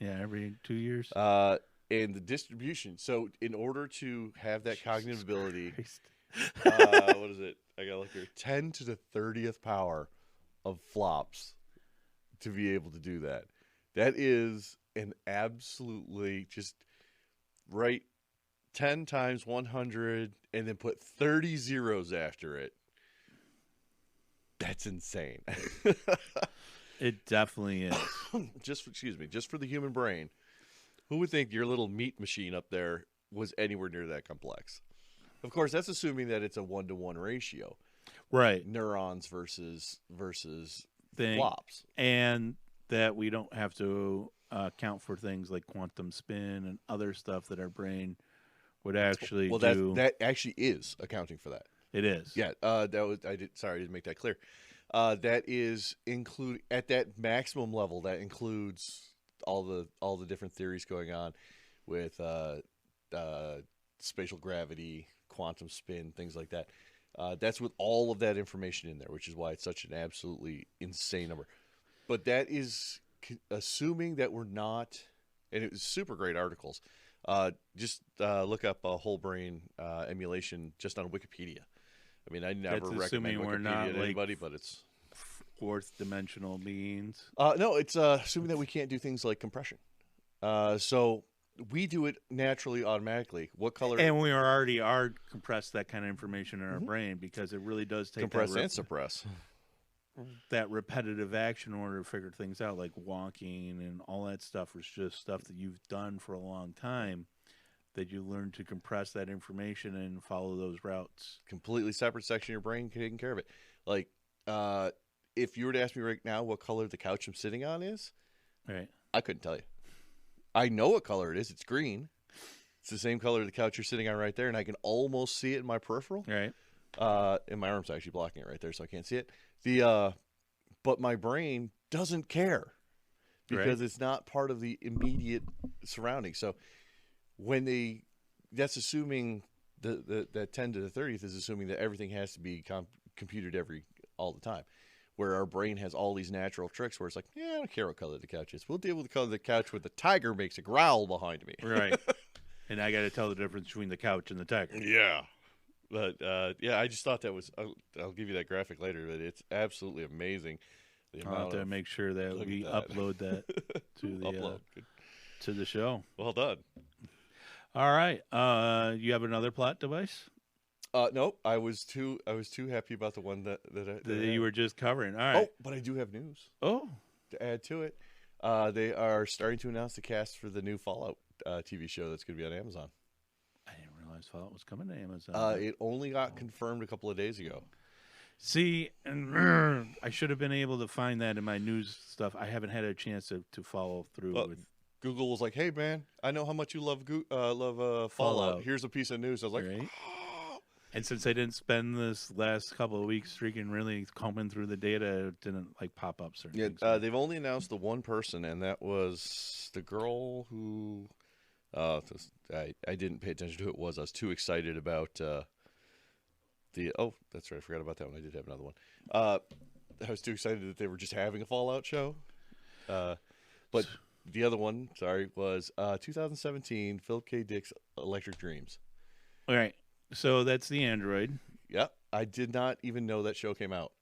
S2: every 2 years.
S3: And the distribution. So in order to have that cognitive ability,
S2: Christ.
S3: what is it? I gotta look here. 10 to the 30th power of flops to be able to do that. That is an absolutely just write 10 times 100 and then put 30 zeros after it. That's insane.
S2: It definitely is.
S3: just for the human brain. Who would think your little meat machine up there was anywhere near that complex? Of course, that's assuming that it's a 1-to-1 ratio.
S2: Right.
S3: Neurons versus
S2: Thing.
S3: flops.
S2: And that we don't have to account for things like quantum spin and other stuff that our brain would actually
S3: Well,
S2: do.
S3: that actually is accounting for that.
S2: It is.
S3: Yeah, I didn't make that clear. That is include at that maximum level. That includes all the different theories going on with spatial gravity, quantum spin, things like that. That's with all of that information in there, which is why it's such an absolutely insane number. But that is assuming that we're not, and it was super great articles. Just look up a whole brain emulation just on Wikipedia. I mean, I never
S2: That's
S3: recommend
S2: assuming we're
S3: Wikipedia
S2: not,
S3: to
S2: like,
S3: anybody, but it's
S2: fourth dimensional beings.
S3: no, it's assuming that we can't do things like compression. So we do it naturally, automatically. What color?
S2: And we already are compressed that kind of information in our brain because it really does take
S3: compress and suppress.
S2: that repetitive action in order to figure things out, like walking and all that stuff was just stuff that you've done for a long time that you learn to compress that information and follow those routes.
S3: Completely separate section of your brain taking care of it. Like, if you were to ask me right now what color the couch I'm sitting on is,
S2: Right.
S3: I couldn't tell you. I know what color it is. It's green. It's the same color of the couch you're sitting on right there, and I can almost see it in my peripheral.
S2: Right.
S3: And my arm's actually blocking it right there, so I can't see it. But my brain doesn't care because it's not part of the immediate surroundings. So that's assuming that 10 to the 30th is assuming that everything has to be computed all the time. Where our brain has all these natural tricks where it's like, yeah, I don't care what color the couch is. We'll deal with the color of the couch when the tiger makes a growl behind me.
S2: Right. And I got to tell the difference between the couch and the tiger.
S3: Yeah. But, I just thought that was, I'll give you that graphic later, but it's absolutely amazing.
S2: I'll have to make sure that we upload that to the to the show.
S3: Well done.
S2: All right. You have another plot device
S3: Nope. I was too happy about the one that
S2: you were just covering. All right.
S3: Oh, but I do have news
S2: Oh.
S3: to add to it. They are starting to announce the cast for the new Fallout TV show that's going to be on Amazon.
S2: I didn't realize Fallout was coming to Amazon.
S3: It only got confirmed a couple of days ago.
S2: See, and I should have been able to find that in my news stuff. I haven't had a chance to follow through with.
S3: Google was like, "Hey, man, I know how much you love Fallout.
S2: Fallout.
S3: Here's a piece of news." I was like,
S2: Right. And since I didn't spend this last couple of weeks freaking really combing through the data, it didn't like pop up certain things.
S3: They've only announced the one person, and that was the girl who. I didn't pay attention to who it was. I was too excited about that's right. I forgot about that one. I did have another one. I was too excited that they were just having a Fallout show. But the other one, was 2017 Philip K. Dick's Electric Dreams.
S2: All right. So that's the Android.
S3: Yep. I did not even know that show came out.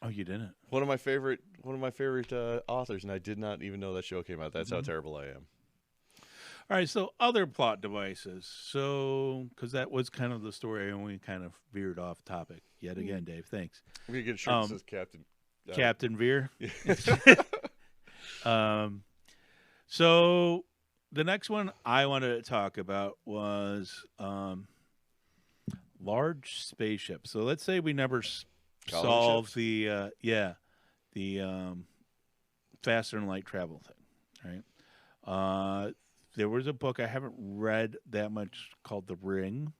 S2: Oh, you didn't?
S3: One of my favorite authors, and I did not even know that show came out. That's how terrible I am.
S2: All right, so other plot devices. So, because that was kind of the story, and we kind of veered off topic yet again, Dave. Thanks.
S3: I'm going to get a shirt that says Captain.
S2: Captain Veer. So, the next one I wanted to talk about was large spaceships. So, let's say we never solve the faster than light travel thing, right? There was a book I haven't read that much called The Ring.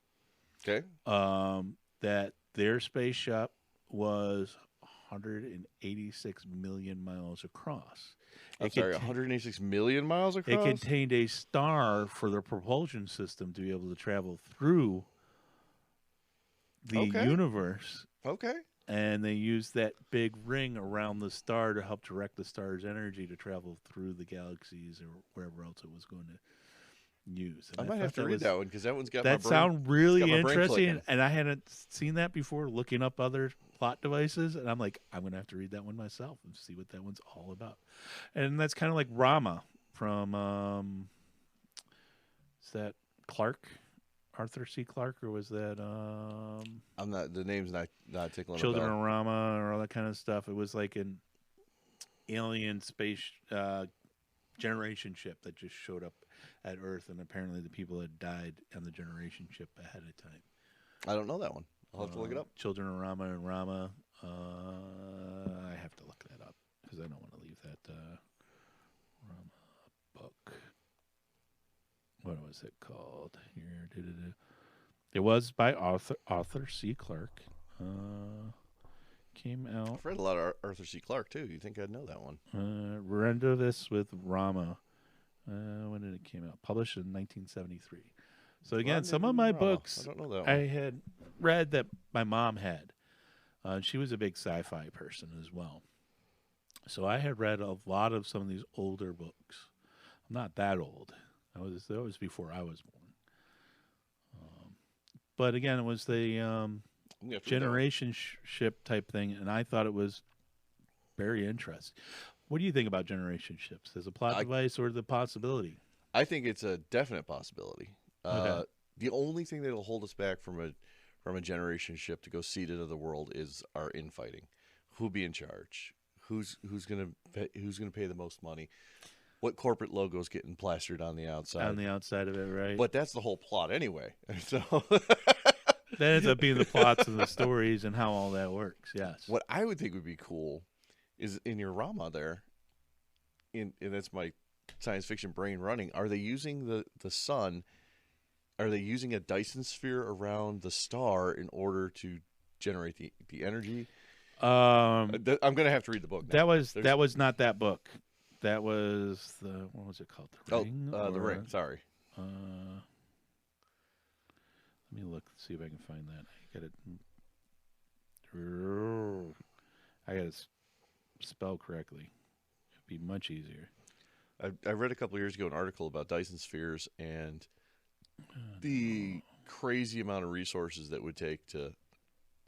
S3: Okay.
S2: That their spaceship was 186 million miles across.
S3: 186 million miles across?
S2: It contained a star for the propulsion system to be able to travel through the universe.
S3: Okay.
S2: And they used that big ring around the star to help direct the star's energy to travel through the galaxies or wherever else it was going to use. And
S3: I might have to read that one because that one's got
S2: that
S3: my brain.
S2: sound really
S3: brain
S2: interesting,
S3: clicking.
S2: and I hadn't seen that before. Looking up other plot devices, and I'm like, I'm gonna have to read that one myself and see what that one's all about. And that's kind of like Rama from is that Clark? Arthur C. Clarke, or was that
S3: I'm not, the name's not tickling.
S2: Children of Rama or all that kind of stuff? It was like an alien space generation ship that just showed up at Earth, and apparently the people had died on the generation ship ahead of time.
S3: I don't know that one. I'll have to look it up.
S2: Children of Rama and Rama. I have to look that up because I don't want to leave that Rama book. What was it called? Here, it was by Arthur C. Clarke. Came out.
S3: I've read a lot of Arthur C. Clarke too. You think I'd know that one?
S2: Render This with Rama. When did it came out? Published in 1973. So again, some of my books
S3: I don't know that one.
S2: I had read that my mom had. She was a big sci-fi person as well. So I had read a lot of some of these older books. I'm not that old. That was before I was born. But again, it was the
S3: Yeah, for that.
S2: generation ship type thing, and I thought it was very interesting. What do you think about generation ships as a plot device or the possibility?
S3: I think it's a definite possibility.
S2: Okay.
S3: The only thing that'll hold us back from a generation ship to go see to the world is our infighting. Who'll be in charge? Who's gonna pay the most money? What corporate logo's getting plastered on the outside?
S2: On the outside of it, right?
S3: But that's the whole plot anyway. So
S2: That ends up being the plots and the stories and how all that works. Yes.
S3: what I would think would be cool is in your Rama there, and that's my science fiction brain running. Are they using the sun? Are they using a Dyson sphere around the star in order to generate the energy? I'm gonna have to read the book. Now.
S2: That was not that book. That was what was it called? The Ring.
S3: The Ring. Sorry.
S2: Let me look. See if I can find that. I got it spell correctly. It'd be much easier.
S3: I read a couple of years ago an article about Dyson spheres and the crazy amount of resources that would take to,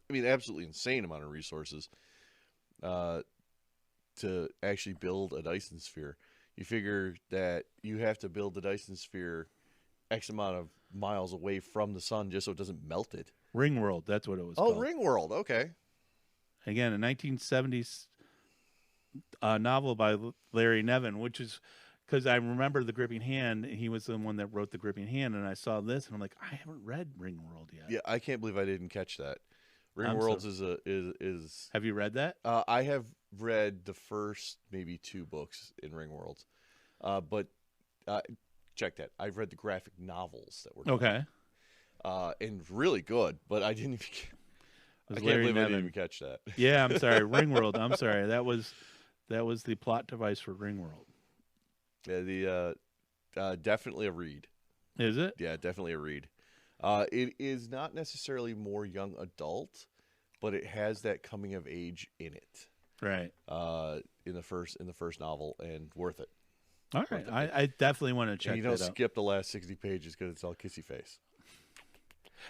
S3: I mean, absolutely insane amount of resources to actually build a Dyson sphere. You figure that you have to build the Dyson sphere X amount of miles away from the sun just so it doesn't melt it.
S2: Ringworld. That's what it was
S3: Oh,
S2: called.
S3: Ringworld. Okay.
S2: Again, a 1970s novel by Larry Nevin, which is because I remember The Gripping Hand. He was the one that wrote The Gripping Hand, and I saw this, and I'm like, I haven't read Ringworld yet.
S3: Yeah, I can't believe I didn't catch that. Ringworlds is.
S2: Have you read that?
S3: I have read the first maybe 2 books in Ringworlds, but check that. I've read the graphic novels that were done.
S2: Okay.
S3: And really good, but I didn't. I can't
S2: Larry
S3: believe I
S2: Nevin.
S3: didn't even catch that.
S2: Yeah, I'm sorry. Ringworld. I'm sorry. That was the plot device for Ringworld.
S3: Yeah, definitely a read.
S2: Is it?
S3: Yeah, definitely a read. It is not necessarily more young adult, but it has that coming of age in it.
S2: Right.
S3: In the first novel, and worth it.
S2: All right. I definitely want to check
S3: And you don't
S2: that out.
S3: skip the last 60 pages because it's all kissy face.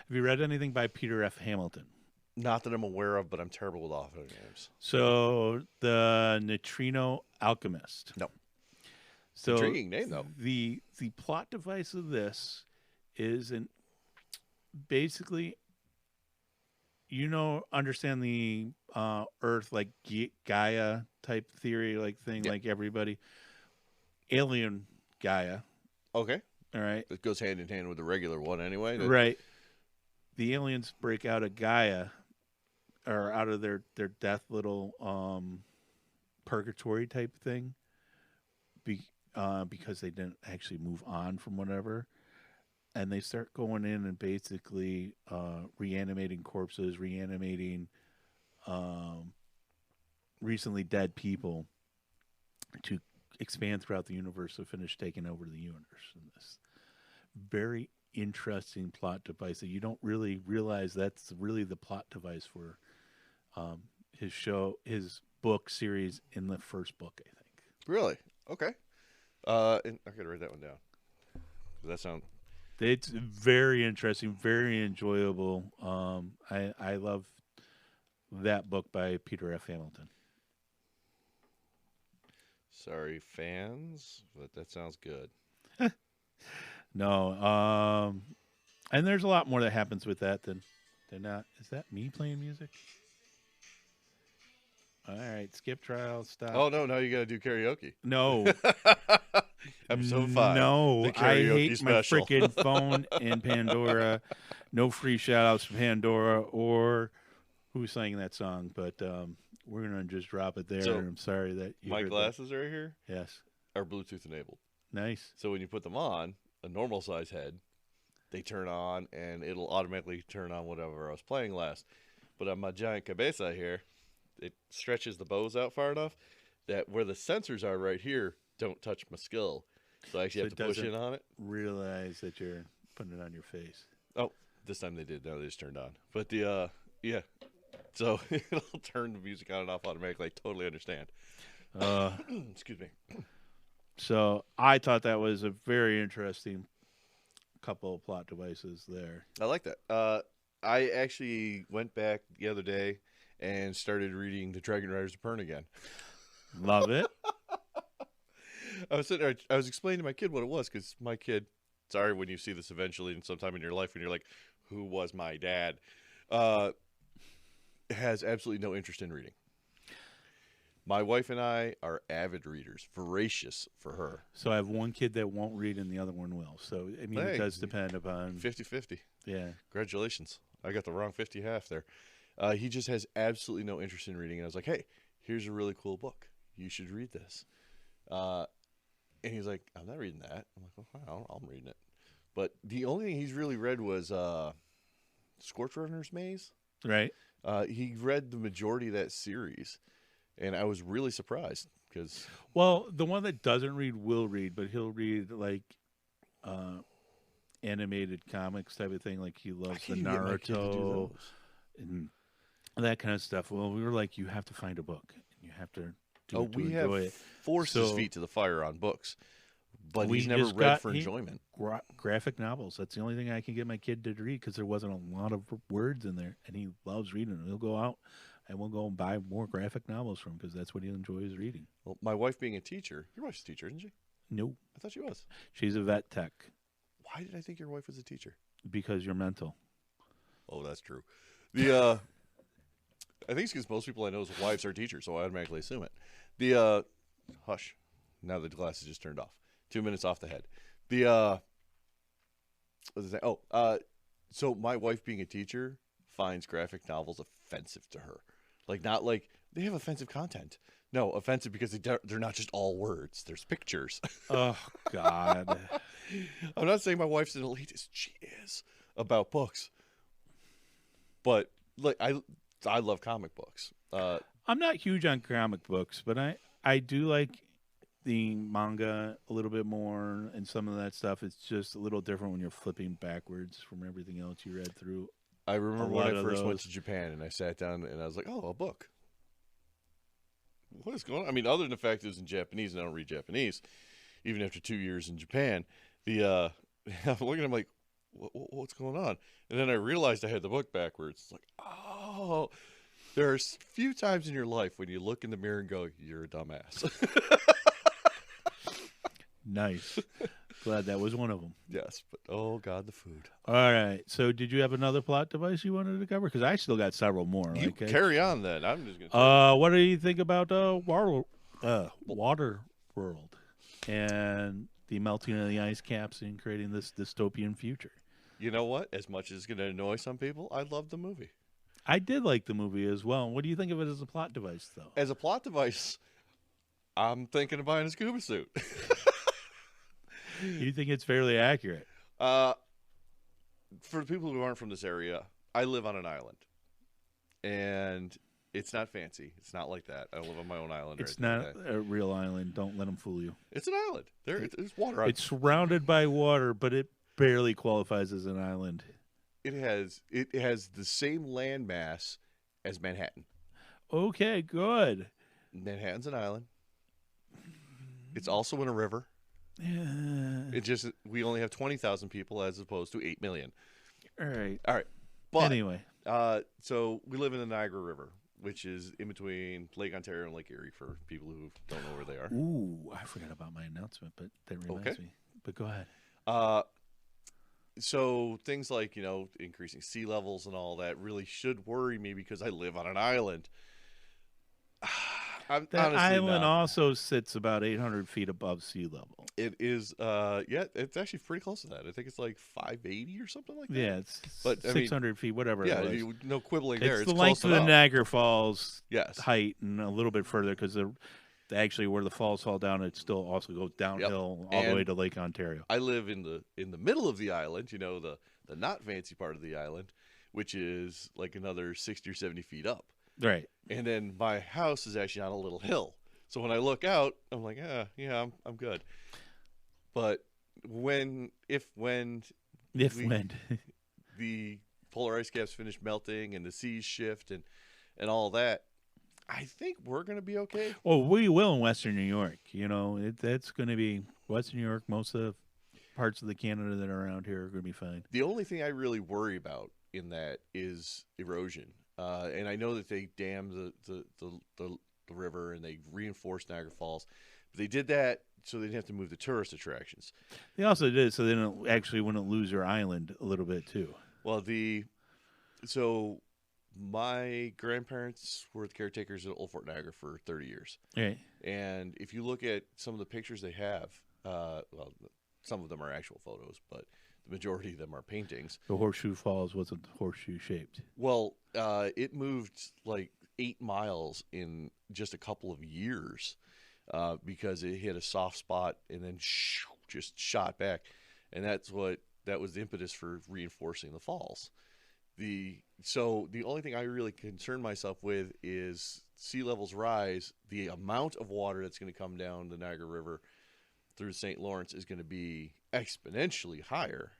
S2: Have you read anything by Peter F. Hamilton?
S3: Not that I'm aware of, but I'm terrible with author names.
S2: So the Neutrino Alchemist.
S3: No.
S2: So
S3: Intriguing name though.
S2: The plot device of this is basically, understand the Earth like Gaia type theory, like thing,
S3: Yeah.
S2: like everybody. Alien Gaia.
S3: Okay.
S2: All right.
S3: It goes hand in hand with the regular one anyway.
S2: Right. The aliens break out of Gaia, or out of their death little purgatory type thing, because they didn't actually move on from whatever, and they start going in and basically reanimating corpses, reanimating recently dead people to expand throughout the universe to finish taking over the universe. And this very interesting plot device that you don't really realize that's really the plot device for his book series in the first book, I think.
S3: Really? Okay. And I gotta write that one down.
S2: It's very interesting, very enjoyable. I love that book by Peter F. Hamilton.
S3: Sorry, fans, but that sounds good.
S2: No, and there's a lot more that happens with that than not. Is that me playing music? All right, skip trial, stop.
S3: Oh no, now you gotta do karaoke.
S2: No,
S3: Episode 5.
S2: no,
S3: the
S2: I
S3: karaoke
S2: hate
S3: special.
S2: my freaking phone and Pandora. No free shout outs for Pandora or who sang that song, but we're gonna just drop it there.
S3: So,
S2: I'm sorry that you
S3: My
S2: heard that.
S3: glasses right here
S2: Yes,
S3: are Bluetooth enabled.
S2: nice.
S3: So when you put them on, a normal size head, they turn on and it'll automatically turn on whatever I was playing last. But on my giant cabeza here, it stretches the bows out far enough that where the sensors are right here don't touch my skull. So I actually
S2: So
S3: have
S2: it
S3: to push in
S2: doesn't-
S3: on it.
S2: Realize that you're putting it on your face.
S3: Oh, this time they did. Now they just turned on. But the yeah. So it'll turn the music on and off automatically. I totally understand. Excuse me.
S2: So I thought that was a very interesting couple of plot devices there.
S3: I like that. I actually went back the other day and started reading the Dragon Riders of Pern again.
S2: Love it.
S3: I was explaining to my kid what it was because my kid, sorry when you see this eventually and sometime in your life when you're like, who was my dad? Has absolutely no interest in reading. My wife and I are avid readers, voracious for her.
S2: So I have one kid that won't read and the other one will. So, I mean,
S3: Hey,
S2: it does depend upon...
S3: 50-50.
S2: Yeah.
S3: Congratulations. I got the wrong 50 half there. He just has absolutely no interest in reading. And I was like, hey, here's a really cool book. You should read this. And he's like, I'm not reading that. I'm like, well, I'm reading it. But the only thing he's really read was Scorch Runner's Maze.
S2: Right.
S3: He read the majority of that series. And I was really surprised because...
S2: Well, the one that doesn't read will read, but he'll read, like, animated comics type of thing. Like, he loves the Naruto and that kind of stuff. Well, we were like, you have to find a book. You have to do it to
S3: we
S2: enjoy
S3: have
S2: it.
S3: forced his feet to the fire on books. But
S2: We
S3: he's never
S2: just
S3: read
S2: got-
S3: for
S2: he-
S3: enjoyment.
S2: Graphic novels. That's the only thing I can get my kid to read because there wasn't a lot of words in there, and he loves reading them. He'll go out, and we'll go and buy more graphic novels from him because that's what he enjoys reading.
S3: Well, my wife being a teacher, your wife's a teacher, isn't she?
S2: No,
S3: I thought she was.
S2: she's a vet tech
S3: Why did I think your wife was a teacher?
S2: because you're mental.
S3: Oh, that's true. I think it's because most people I know's wives are teachers, so I automatically assume it. Hush. Now the glass is just turned off. 2 minutes off the head. What was that? So my wife being a teacher finds graphic novels offensive to her. Like, not like they have offensive content. No, offensive because they're not just all words. There's pictures.
S2: Oh God.
S3: I'm not saying my wife's an elitist. She is about books. But like I love comic books.
S2: I'm not huge on comic books, but I do like the manga a little bit more, and some of that stuff. It's just a little different when you're flipping backwards from everything else you read through.
S3: I remember
S2: A
S3: when
S2: lot
S3: I
S2: of
S3: first went
S2: those.
S3: to Japan and I sat down and I was like, oh, a book. What is going on? I mean, other than the fact it was in Japanese and I don't read Japanese, even after 2 years in Japan, I'm looking at him like, what's going on? And then I realized I had the book backwards. It's like, oh, there are few times in your life when you look in the mirror and go, you're a dumbass.
S2: Nice. Glad that was one of them.
S3: Yes, but oh God, the food.
S2: All right. So, did you have another plot device you wanted to cover? Because I still got several more.
S3: You
S2: Okay.
S3: carry on then. I'm just going to.
S2: What do you think about Water World and the melting of the ice caps and creating this dystopian future?
S3: You know what? As much as it's going to annoy some people, I love the movie.
S2: I did like the movie as well. What do you think of it as a plot device, though?
S3: As a plot device, I'm thinking of buying a scuba suit.
S2: You think it's fairly accurate?
S3: For the people who aren't from this area, I live on an island, and it's not fancy. It's not like that. I live on my own island.
S2: It's
S3: right
S2: not a real island. Don't let them fool you.
S3: It's an island. There's water on
S2: It's surrounded by water, but it barely qualifies as an island.
S3: it. Has the same land mass as Manhattan.
S2: Okay, good.
S3: Manhattan's an island. It's also in a river.
S2: Yeah.
S3: It just we only have 20,000 people as opposed to 8 million.
S2: All right.
S3: All right, but
S2: Anyway,
S3: so we live in the Niagara River, which is in between Lake Ontario and Lake Erie for people who don't know where they are.
S2: ooh, I forgot about my announcement, but that reminds
S3: Okay.
S2: me. But go ahead.
S3: So things like, increasing sea levels and all that really should worry me because I live on an island. I'm
S2: That
S3: honestly
S2: island
S3: not.
S2: also sits about 800 feet above sea level.
S3: It is, it's actually pretty close to that. I think it's like 580 or something like that.
S2: Yeah, it's
S3: But, I mean,
S2: 600 feet, whatever
S3: Yeah,
S2: it was.
S3: no quibbling there.
S2: It's
S3: It's
S2: the
S3: close
S2: length of the
S3: enough.
S2: Niagara Falls
S3: Yes.
S2: height and a little bit further because actually where the falls fall down, it still also goes downhill all the
S3: And-
S2: way to Lake Ontario.
S3: I live in the middle of the island, the not fancy part of the island, which is like another 60 or 70 feet up.
S2: Right.
S3: And then my house is actually on a little hill. So when I look out, I'm like, I'm good. But if when the polar ice caps finish melting and the seas shift and all that, I think we're going to be okay.
S2: Well, we will in Western New York. You know, that's going to be Western New York. Most of the parts of the Canada that are around here are going to be fine.
S3: The only thing I really worry about in that is erosion. And I know that they dammed the river and they reinforced Niagara Falls. But they did that so they didn't have to move the tourist attractions.
S2: They also did it so they wouldn't lose their island a little bit too.
S3: Well, so my grandparents were the caretakers at Old Fort Niagara for 30 years.
S2: Right.
S3: And if you look at some of the pictures they have, well, some of them are actual photos, but the majority of them are paintings.
S2: The Horseshoe Falls wasn't horseshoe shaped.
S3: Well, it moved like 8 miles in just a couple of years because it hit a soft spot and then just shot back. And that was the impetus for reinforcing the falls. So the only thing I really concern myself with is sea levels rise. The amount of water that's going to come down the Niagara River through St. Lawrence is going to be exponentially higher.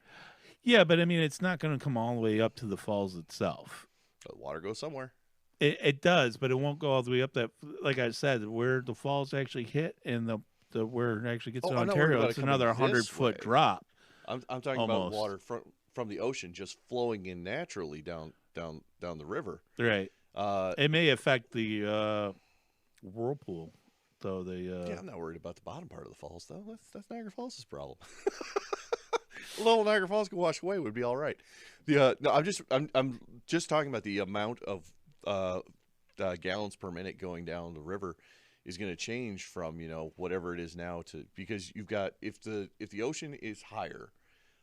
S2: Yeah, but I mean, it's not going to come all the way up to the falls itself.
S3: The water goes somewhere.
S2: It does, but it won't go all the way up that. Like I said, where the falls actually hit and the where it actually gets to
S3: I'm not worried
S2: Ontario,
S3: about
S2: it's
S3: it coming
S2: another
S3: this
S2: 100-foot
S3: way.
S2: drop.
S3: I'm talking
S2: Almost.
S3: about water from the ocean just flowing in naturally down the river.
S2: Right.
S3: Uh,
S2: It may affect the whirlpool, though.
S3: yeah, I'm not worried about the bottom part of the falls though. That's Niagara Falls' problem. Little Niagara Falls can wash away, would be all right. No, I'm just talking about the amount of gallons per minute going down the river is going to change from whatever it is now to, because you've got, if the ocean is higher,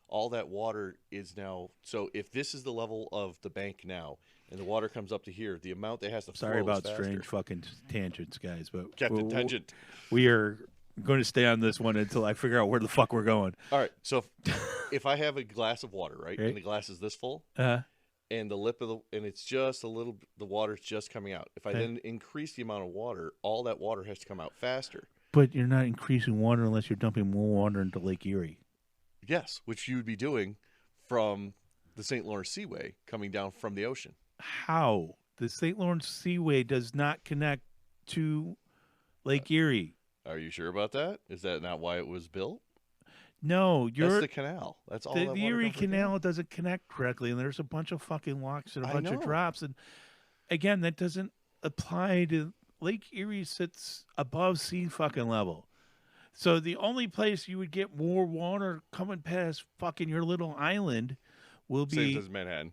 S3: all that water is now, so if this is the level of the bank now and the water comes up to here, the amount that has to flow
S2: Sorry
S3: is
S2: about
S3: faster.
S2: strange fucking tangents, guys, but
S3: Captain Tangent.
S2: we are going to stay on this one until I figure out where the fuck we're going.
S3: All right, so if I have a glass of water, right, and the glass is this full, and the lip of and it's just a little, the water's just coming out. If I then increase the amount of water, all that water has to come out faster.
S2: But you're not increasing water unless you're dumping more water into Lake Erie.
S3: Yes, which you would be doing from the St. Lawrence Seaway coming down from the ocean.
S2: How? The St. Lawrence Seaway does not connect to Lake Erie.
S3: Are you sure about that? Is that not why it was built?
S2: No,
S3: That's the canal. That's all.
S2: the
S3: that water
S2: Erie
S3: comes from.
S2: Canal doesn't connect correctly, and there's a bunch of fucking locks and a
S3: I
S2: bunch of
S3: know.
S2: drops. And again, that doesn't apply to Lake Erie. Sits above sea fucking level. So the only place you would get more water coming past fucking your little island will be
S3: Same as Manhattan.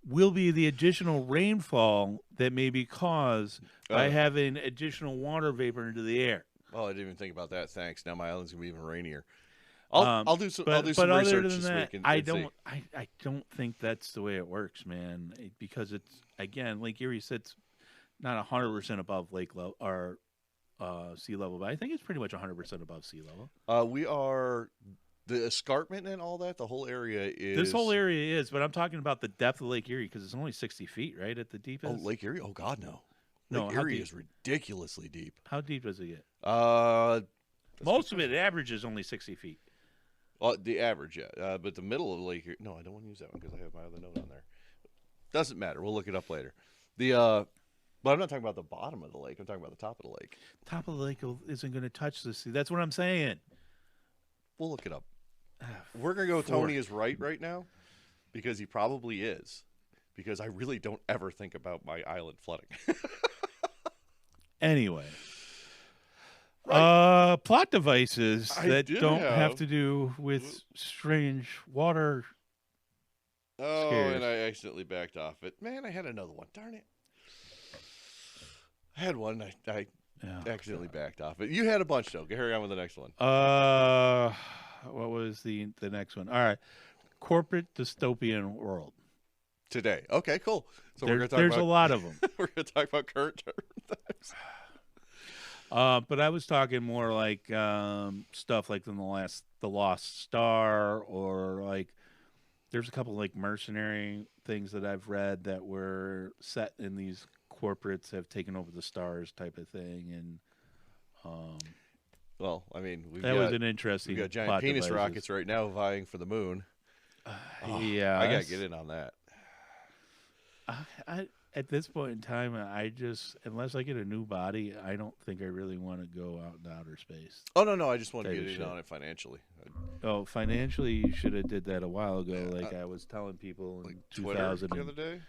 S2: the additional rainfall that may be caused by having additional water vapor into the air.
S3: Oh, I didn't even think about that. Thanks. Now my island's gonna be even rainier. I'll do some. I'll do some
S2: other
S3: research
S2: than
S3: this
S2: that,
S3: week. And
S2: I
S3: see.
S2: don't think that's the way it works, man. Because it's, again, Lake Erie sits not 100% above lake level or sea level, but I think it's pretty much 100% above sea level.
S3: We are the escarpment and all that. The whole area is.
S2: This whole area is, but I'm talking about the depth of Lake Erie because it's only 60 feet, right, at the deepest.
S3: Oh, Lake Erie. Oh God, no.
S2: No,
S3: Lake
S2: how
S3: Erie
S2: deep?
S3: is ridiculously deep.
S2: How deep does it get?
S3: Most
S2: Most of it averages only 60 feet.
S3: Well, the average, yeah. But the middle of the lake. No, I don't want to use that one because I have my other note on there. Doesn't matter. We'll look it up later. But I'm not talking about the bottom of the lake. I'm talking about the top of the lake.
S2: Top of the lake isn't going to touch the sea. That's what I'm saying.
S3: We'll look it up. We're gonna go with Tony is right now, because he probably is. Because I really don't ever think about my island flooding.
S2: Anyway. Plot devices
S3: I
S2: that
S3: did
S2: don't
S3: have-
S2: have to do with strange water.
S3: Oh,
S2: Scares.
S3: and I accidentally backed off it. Man, I had another one. Darn it. I had one. I accidentally backed off it. You had a bunch, though. Carry on with the next one.
S2: What was the next one? All right. Corporate dystopian world.
S3: Today. Okay, cool. So we're
S2: There's
S3: going to talk
S2: a
S3: about
S2: lot of them.
S3: we're going to talk about current times.
S2: But I was talking more like stuff like in the Lost Star, or like there's a couple like mercenary things that I've read that were set in these corporates have taken over the stars type of thing, and
S3: Well, I mean,
S2: was an interesting.
S3: we've got giant
S2: plot
S3: penis
S2: devices.
S3: rockets right now vying for the moon. Oh,
S2: Yeah,
S3: I got to get in on that.
S2: At this point in time, I just, unless I get a new body, I don't think I really want to go out into outer space.
S3: Oh no, I just want to
S2: Type
S3: get
S2: of
S3: in
S2: shit.
S3: on it financially.
S2: Oh, financially, you should have did that a while ago.
S3: Yeah,
S2: Like I was telling people in
S3: Like Twitter the other day.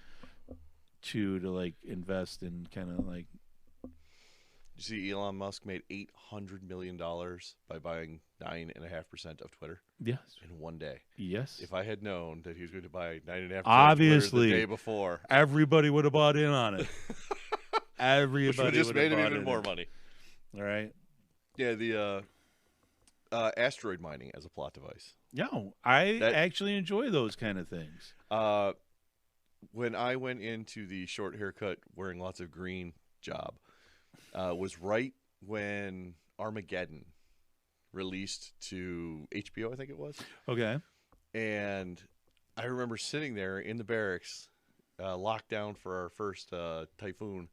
S2: 2002 to like invest in kind of like.
S3: You see, Elon Musk made $800 million by buying 9.5% of Twitter
S2: Yes.
S3: in one day.
S2: Yes.
S3: If I had known that he was going to buy 9.5%
S2: Obviously.
S3: of Twitter the day before,
S2: Everybody would have bought in on it.
S3: which
S2: Everybody
S3: would just
S2: would
S3: made
S2: have
S3: him
S2: bought
S3: even
S2: in
S3: more
S2: it.
S3: money.
S2: All right.
S3: Yeah, the asteroid mining as a plot device.
S2: No, I
S3: That-
S2: actually enjoy those kind of things.
S3: When I went into the short haircut, wearing lots of green job, was right when Armageddon released to HBO, I think it was.
S2: Okay.
S3: And I remember sitting there in the barracks, locked down for our first typhoon,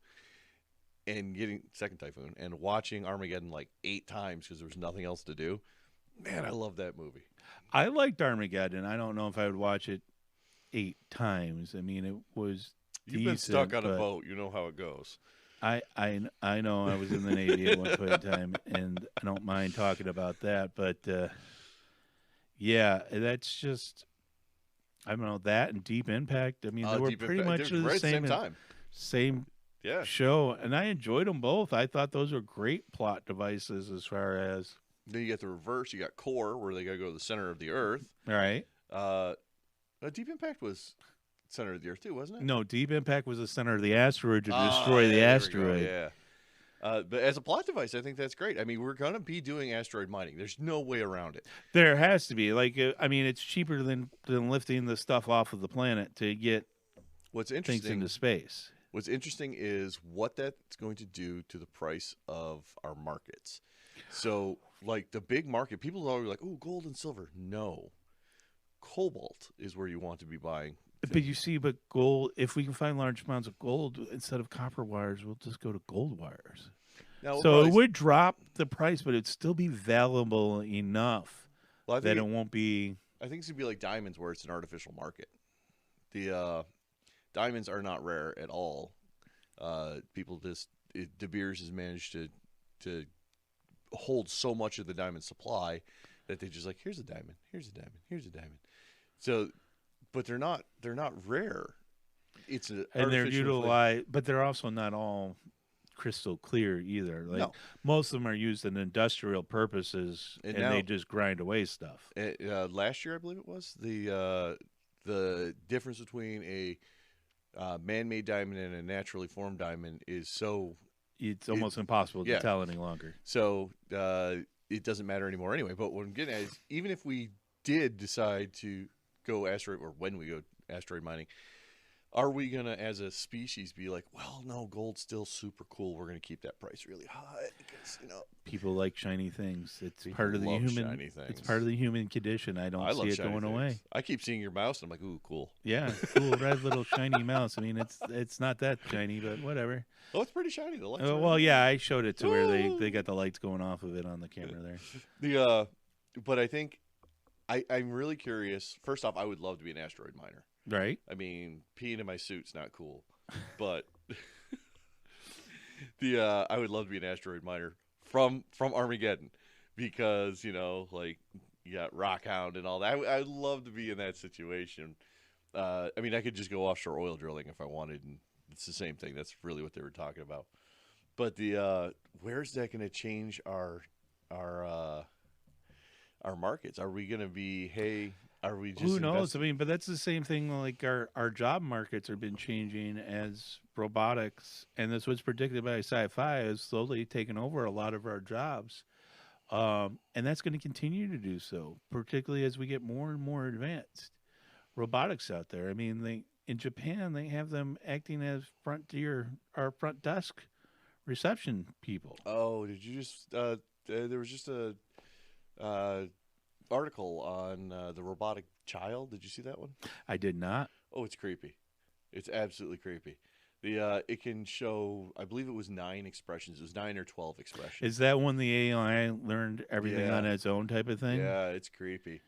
S3: and getting second typhoon, and watching Armageddon like 8 times because there was nothing else to do. Man, I love that movie.
S2: I liked Armageddon. I don't know if I would watch it 8 times. I mean, it was
S3: You've been stuck
S2: decent,
S3: on a
S2: but
S3: boat. You know how it goes.
S2: I know I was in the Navy at one point in time, and I don't mind talking about that. But yeah, that's just, I don't know, that and Deep Impact. I mean, they were
S3: Deep
S2: pretty
S3: Impact.
S2: much
S3: They were
S2: the
S3: right at the
S2: same
S3: time.
S2: same
S3: Yeah.
S2: show, and I enjoyed them both. I thought those were great plot devices as far as,
S3: Then you got the reverse. You got Core, where they got to go to the center of the Earth.
S2: all right.
S3: Deep Impact was center of the Earth too, wasn't it?
S2: No, Deep Impact was the center of the asteroid to
S3: Ah,
S2: destroy
S3: yeah,
S2: the
S3: there we go,
S2: asteroid.
S3: Yeah. But as a plot device, I think that's great. I mean, we're going to be doing asteroid mining. There's no way around it.
S2: There has to be. Like, I mean, it's cheaper than lifting the stuff off of the planet to get
S3: What's
S2: things
S3: interesting
S2: into space.
S3: What's interesting is what that's going to do to the price of our markets. So, like the big market, people are always like, "Oh, gold and silver." No, cobalt is where you want to be buying.
S2: But you see, but gold, if we can find large amounts of gold instead of copper wires, we'll just go to gold wires.
S3: Now, we'll
S2: So
S3: probably-
S2: it would drop the price, but it'd still be valuable enough
S3: well, I
S2: that
S3: think
S2: it won't be.
S3: I think it's gonna be like diamonds, where it's an artificial market. The diamonds are not rare at all. People De Beers has managed to hold so much of the diamond supply that they just like, here's a diamond, here's a diamond, here's a diamond. So, but they're not rare. It's an
S2: And they're
S3: artificial
S2: utilized, but they're also not all crystal clear either. Like
S3: No.
S2: most of them are used in industrial purposes,
S3: And
S2: and they
S3: now-
S2: just grind away stuff.
S3: last year, I believe it was the difference between a man-made diamond and a naturally formed diamond is so
S2: It's almost impossible to
S3: yeah.
S2: tell any longer.
S3: it doesn't matter anymore anyway. But what I'm getting at is, even if we did decide to go asteroid, or when we go asteroid mining, are we gonna, as a species, be like, well, no, gold's still super cool. We're gonna keep that price really high because
S2: People like shiny things. It's
S3: People
S2: part of the
S3: love
S2: human.
S3: shiny
S2: It's
S3: things.
S2: part of the human condition. I don't
S3: I
S2: see
S3: love
S2: it
S3: shiny
S2: going
S3: things.
S2: away.
S3: I keep seeing your mouse, and I'm like, ooh, cool.
S2: Yeah, cool red little shiny mouse. I mean, it's not that shiny, but whatever.
S3: Oh, it's pretty shiny. The lights.
S2: Oh,
S3: are
S2: well,
S3: on.
S2: yeah, I showed it to where
S3: Ooh.
S2: they got the lights going off of it on the camera there.
S3: But I think I'm really curious. First off, I would love to be an asteroid miner.
S2: Right?
S3: I mean, peeing in my suit's not cool, but I would love to be an asteroid miner from Armageddon, because like you got Rockhound and all that. I'd love to be in that situation. I mean, I could just go offshore oil drilling if I wanted, and it's the same thing. That's really what they were talking about. But where's that going to change our markets? Are we going to be, hey, are we just
S2: Who knows?
S3: invest-
S2: I mean, but that's the same thing. Like our job markets have been changing as robotics, and that's what's predicted by sci-fi, is slowly taking over a lot of our jobs, and that's going to continue to do so, particularly as we get more and more advanced robotics out there. I mean, in Japan they have them acting as front desk reception people.
S3: Oh, did you just? There was just a article on the robotic child. Did you see that one?
S2: I did not.
S3: Oh, it's creepy. It's absolutely creepy. It can show, I believe it was 9 expressions. It was 9 or 12 expressions.
S2: Is that when the AI learned everything
S3: Yeah.
S2: on its own type of thing?
S3: Yeah, it's creepy.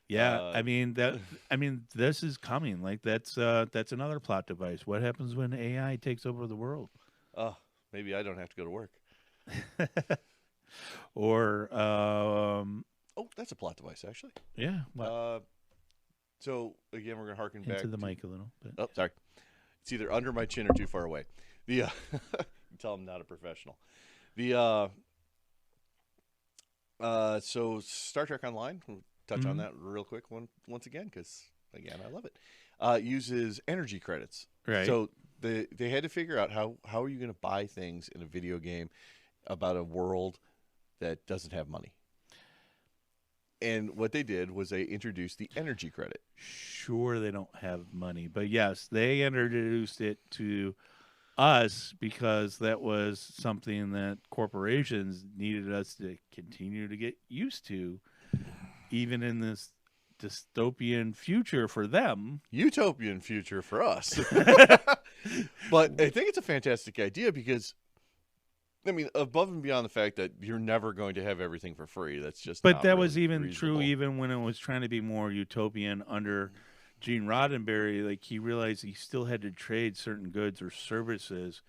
S2: Yeah, I mean that. I mean, this is coming. Like that's another plot device. What happens when AI takes over the world?
S3: Oh, maybe I don't have to go to work.
S2: Or
S3: Oh, that's a plot device, actually.
S2: yeah, well,
S3: So again, we're gonna harken back
S2: into the
S3: to-
S2: mic a little bit.
S3: Oh, sorry. It's either under my chin or too far away. The you tell I'm not a professional. The so Star Trek Online. We'll touch on
S2: Mhm.
S3: that real quick once again because again I love it. Uses energy credits.
S2: Right.
S3: So they had to figure out how are you going to buy things in a video game about a world that doesn't have money. And what they did was they introduced the energy credit.
S2: Sure, they don't have money, but yes, they introduced it to us because that was something that corporations needed us to continue to get used to, even in this dystopian future for them.
S3: Utopian future for us. But I think it's a fantastic idea because, I mean, above and beyond the fact that you're never going to have everything for free, that's just
S2: But
S3: not
S2: that
S3: really
S2: was even
S3: reasonable.
S2: true even when it was trying to be more utopian under Gene Roddenberry. Like, he realized he still had to trade certain goods or services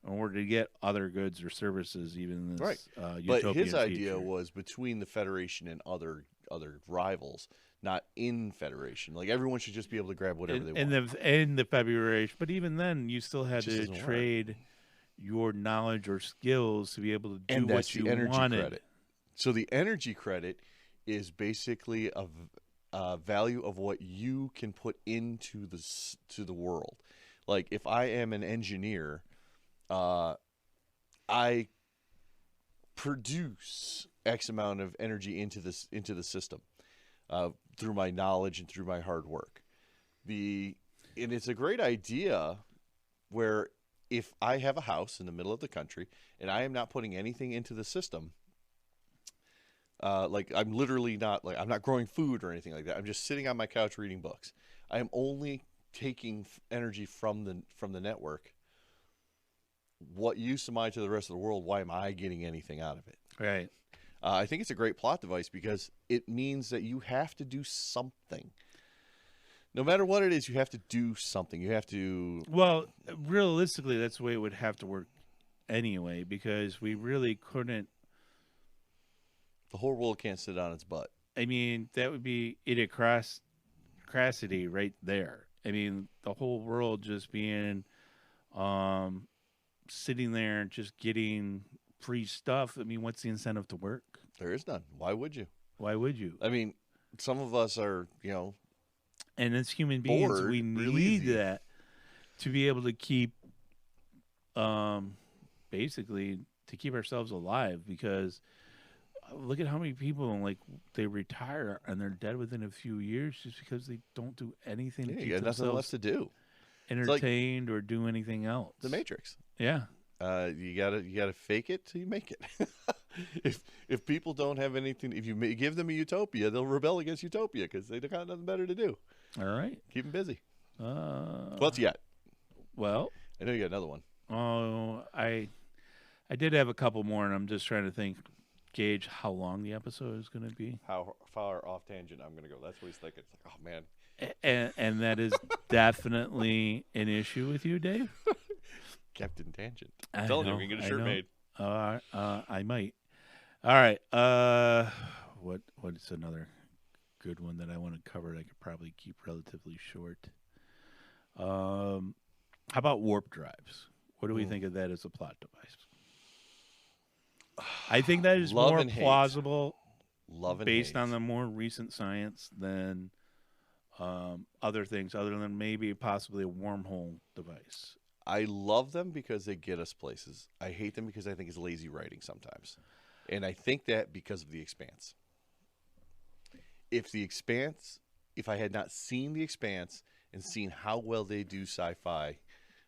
S2: in order to get other goods or services, even in this
S3: Right.
S2: utopian
S3: But his idea
S2: future.
S3: was between the Federation and other rivals, not in Federation. Like everyone should just be able to grab whatever they want.
S2: in the February, but even then, you still had
S3: Just
S2: to
S3: doesn't work.
S2: trade your knowledge or skills to be able to do
S3: And
S2: what
S3: that's
S2: you
S3: the energy
S2: wanted.
S3: credit. So the energy credit is basically a value of what you can put into to the world. Like if I am an engineer, I produce X amount of energy into the system through my knowledge and through my hard work. And it's a great idea where if I have a house in the middle of the country and I am not putting anything into the system, like I'm literally not like I'm not growing food or anything like that. I'm just sitting on my couch reading books. I am only taking energy from the network. What use am I to the rest of the world? Why am I getting anything out of it?
S2: Right.
S3: I think it's a great plot device because it means that you have to do something. No matter what it is, you have to do something. You have to.
S2: Well, realistically, that's the way it would have to work anyway, because we really couldn't.
S3: The whole world can't sit on its butt.
S2: I mean, that would be idiocracy right there. I mean, the whole world just being sitting there and just getting free stuff. I mean, what's the incentive to work?
S3: There is none. Why would you?
S2: Why would you?
S3: I mean, some of us are,
S2: And as human beings,
S3: bored
S2: we
S3: real
S2: need
S3: easy.
S2: that to be able to keep, basically, to keep ourselves alive. Because look at how many people like they retire and they're dead within a few years just because they don't do anything to
S3: you
S2: keep
S3: got nothing left
S2: themselves
S3: to do. like-
S2: entertained or do anything else.
S3: The Matrix.
S2: Yeah.
S3: You gotta fake it till you make it. if people don't have anything, if you give them a utopia, they'll rebel against utopia because they got nothing better to do.
S2: All right.
S3: Keep them busy.
S2: Uh,
S3: What's yet?
S2: well,
S3: I know you got another one.
S2: oh, I did have a couple more, and I'm just trying to gauge how long the episode is going to be.
S3: How far off tangent I'm gonna go? That's what he's thinking. It's like, oh man,
S2: And that is definitely an issue with you, Dave.
S3: Captain Tangent.
S2: I
S3: Telling you,
S2: know,
S3: we can get a
S2: I
S3: shirt
S2: know.
S3: made.
S2: I might. All right. What is another good one that I want to cover? I could probably keep relatively short. How about warp drives? What do we think of that as a plot device? I think that is
S3: Love
S2: more
S3: and hate.
S2: plausible
S3: Love and
S2: based
S3: hate.
S2: on the more recent science than other things, other than maybe possibly a wormhole device.
S3: I love them because they get us places. I hate them because I think it's lazy writing sometimes. And I think that because of The Expanse. If I had not seen The Expanse and seen how well they do sci-fi,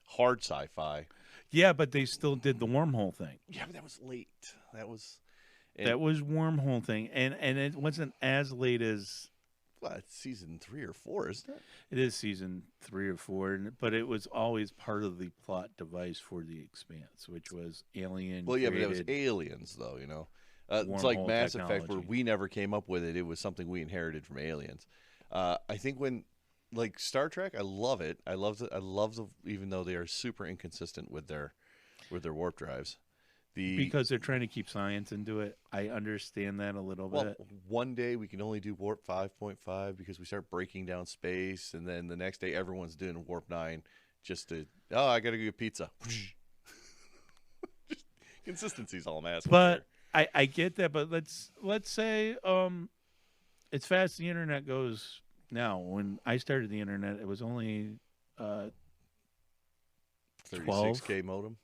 S3: hard sci-fi.
S2: Yeah, but they still did the wormhole thing.
S3: Yeah, but that was late. That was
S2: Wormhole thing, and it wasn't as late as
S3: it's season 3 or 4, isn't it?
S2: it is season 3 or 4, but it was always part of the plot device for The Expanse, which was alien.
S3: Well, yeah, but that was
S2: created-
S3: aliens, though. It's like
S2: wormhole
S3: Mass Effect, where
S2: technology.
S3: we never came up with it. It was something we inherited from aliens. I think when, like Star Trek, I love it. I love the, even though they are super inconsistent with their warp drives.
S2: Because they're trying to keep science into it. I understand that a little bit.
S3: One day we can only do warp 5.5 because we start breaking down space, and then the next day everyone's doing warp 9 just to, I got to go get pizza. Just consistency is all I'm asking.
S2: But I get that, but let's say as fast as the internet goes now. When I started the internet, it was only
S3: 36K modem.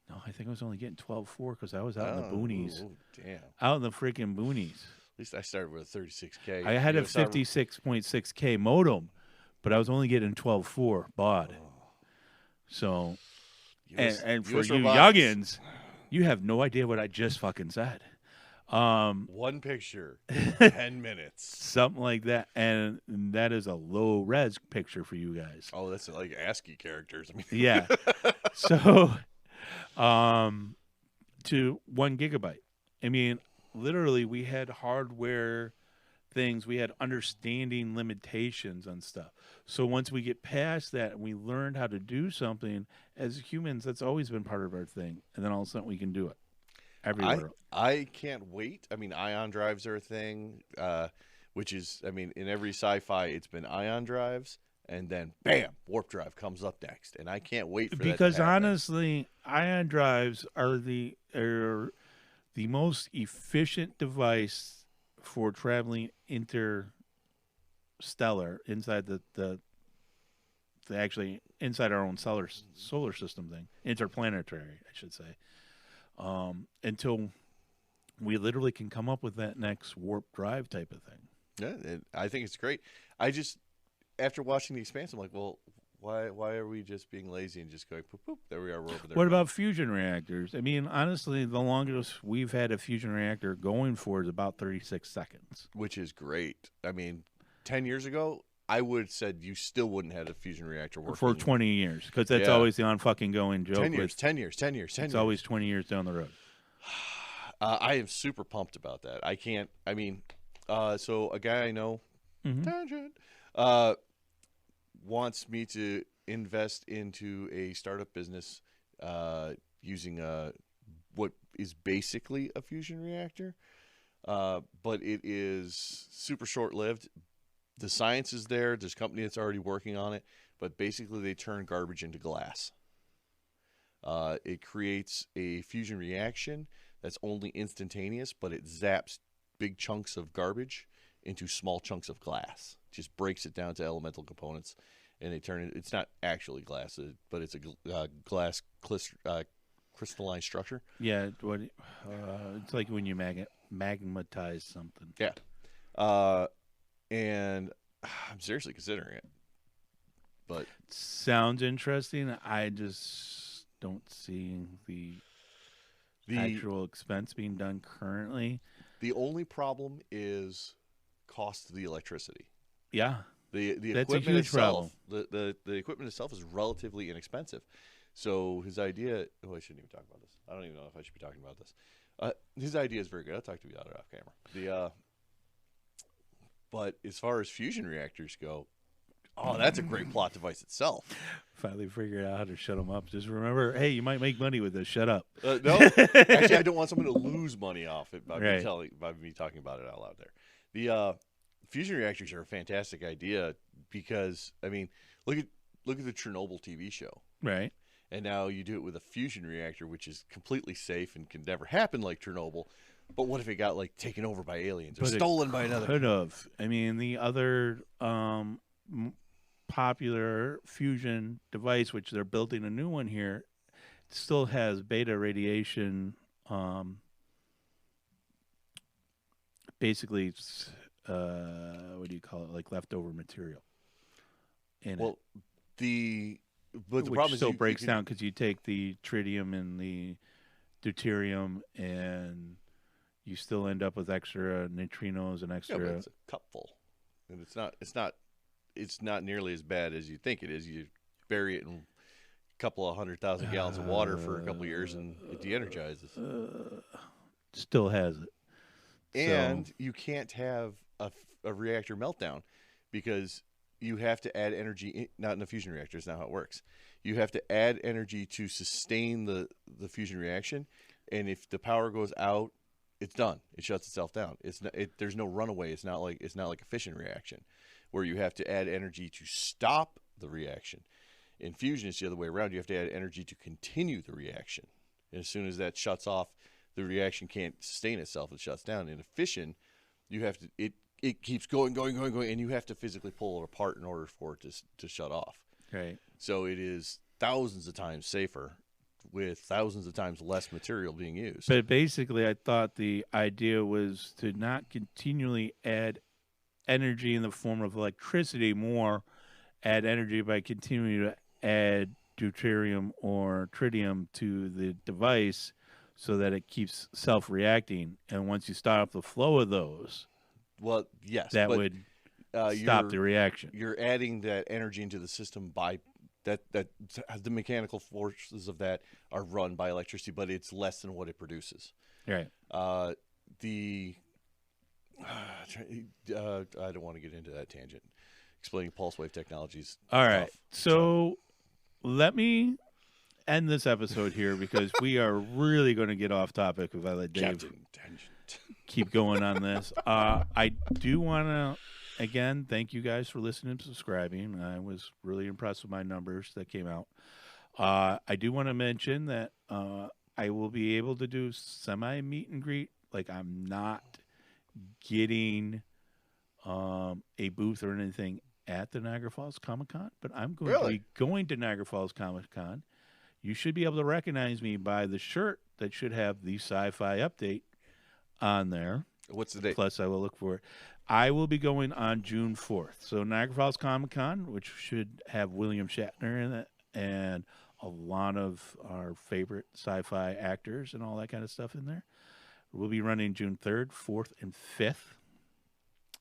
S2: No, I think I was only getting 12.4 because I was out in the boonies.
S3: Oh, damn.
S2: Out in the freaking boonies.
S3: At least I started with a 36K.
S2: I had a
S3: US Army-
S2: 56.6K modem, but I was only getting 12.4 baud. So,
S3: US
S2: and for
S3: US
S2: you
S3: robotics.
S2: youngins, you have no idea what I just fucking said.
S3: One picture, 10 minutes.
S2: Something like that, and that is a low res picture for you guys.
S3: Oh, that's like ASCII characters. I mean,
S2: Yeah. So, to 1 gigabyte. I mean, literally, we had hardware things. We had understanding limitations on stuff. So once we get past that and we learned how to do something, as humans, that's always been part of our thing. And then all of a sudden we can do it everywhere.
S3: I can't wait. I mean, ion drives are a thing, which is, I mean, in every sci-fi, it's been ion drives. And then, bam, warp drive comes up next, and I can't wait for that.
S2: Because
S3: to happen.
S2: honestly, ion drives are the most efficient device for traveling interstellar inside the actually inside our own solar system thing, interplanetary, I should say. Until we literally can come up with that next warp drive type of thing.
S3: Yeah, I think it's great. After watching The Expanse, I'm like, well, why are we just being lazy and just going, poop, poop, there we are, we're over there.
S2: What about fusion reactors? I mean, honestly, the longest we've had a fusion reactor going for is about 36 seconds.
S3: Which is great. I mean, 10 years ago, I would have said you still wouldn't have a fusion reactor working.
S2: For 20 years, because that's
S3: Yeah.
S2: always the unfucking going joke.
S3: 10 years, 10 years, 10 years, 10
S2: It's
S3: years.
S2: always 20 years down the road.
S3: I am super pumped about that. So a guy I know,
S2: Mhm.
S3: tangent, wants me to invest into a startup business using what is basically a fusion reactor, but it is super short-lived. The science is there. There's a company that's already working on it, but basically they turn garbage into glass. It creates a fusion reaction that's only instantaneous, but it zaps big chunks of garbage into small chunks of glass. Just breaks it down to elemental components, and they turn it. It's not actually glass, but it's a glass crystalline structure.
S2: Yeah, it's like when you magnetize something.
S3: Yeah, and I'm seriously considering it. But
S2: Sounds interesting. I just don't see the actual expense being done currently.
S3: the only problem is cost of the electricity.
S2: Yeah.
S3: The
S2: That's a
S3: equipment
S2: huge
S3: itself, the equipment itself is relatively inexpensive. So his idea, I shouldn't even talk about this. I don't even know if I should be talking about this. His idea is very good. I'll talk to you about it off camera. But as far as fusion reactors go, that's a great plot device itself.
S2: Finally figured out how to shut them up. Just remember, hey, you might make money with this. Shut up.
S3: No, actually, I don't want someone to lose money off it by
S2: Right.
S3: me talking about it out loud there. The fusion reactors are a fantastic idea because, I mean, look at the Chernobyl TV show.
S2: Right.
S3: And now you do it with a fusion reactor, which is completely safe and can never happen like Chernobyl. But what if it got taken over by aliens or
S2: But it
S3: stolen by another?
S2: Could have. I mean, the other popular fusion device, which they're building a new one here, still has beta radiation. Basically, it's, what do you call it? Like leftover material.
S3: Well, the
S2: which
S3: problem is
S2: still
S3: you
S2: breaks
S3: can-
S2: down because you take the tritium and the deuterium, and you still end up with extra neutrinos and
S3: Yeah,
S2: extra.
S3: but it's a cupful, and it's not nearly as bad as you think it is. You bury it in a couple of 100,000 gallons of water for a couple of years, and it de-energizes.
S2: Still has it.
S3: And you can't have a reactor meltdown because you have to add energy, not in a fusion reactor, it's not how it works. You have to add energy to sustain the fusion reaction, and if the power goes out, it's done. It shuts itself down. There's no runaway. It's not like a fission reaction where you have to add energy to stop the reaction. In fusion, it's the other way around. You have to add energy to continue the reaction. And as soon as that shuts off, the reaction can't sustain itself. It shuts down. In a fission, you have to it keeps going, and you have to physically pull it apart in order for it to shut off.
S2: Right.
S3: So it is thousands of times safer with thousands of times less material being used.
S2: But basically, I thought the idea was to not continually add energy in the form of electricity, more add energy by continuing to add deuterium or tritium to the device so that it keeps self-reacting. And once you stop the flow of those,
S3: well, yes,
S2: that would stop the reaction.
S3: You're adding that energy into the system by that the mechanical forces of that are run by electricity, but it's less than what it produces.
S2: Right.
S3: I don't want to get into that tangent. Explaining pulse wave technologies.
S2: All right.
S3: Tough.
S2: So let me end this episode here because we are really going to get off topic if I let Dave
S3: Captain Tangent.
S2: keep going on this. I do want to, again, thank you guys for listening and subscribing. I was really impressed with my numbers that came out. I do want to mention that I will be able to do semi meet and greet. Like, I'm not getting a booth or anything at the Niagara Falls Comic-Con, but I'm going to be going to Niagara Falls Comic-Con. You should be able to recognize me by the shirt that should have the sci-fi update on there.
S3: What's the date?
S2: Plus, I will look for it. I will be going on June 4th. So Niagara Falls Comic-Con, which should have William Shatner in it and a lot of our favorite sci-fi actors and all that kind of stuff in there. We'll be running June 3rd, 4th, and 5th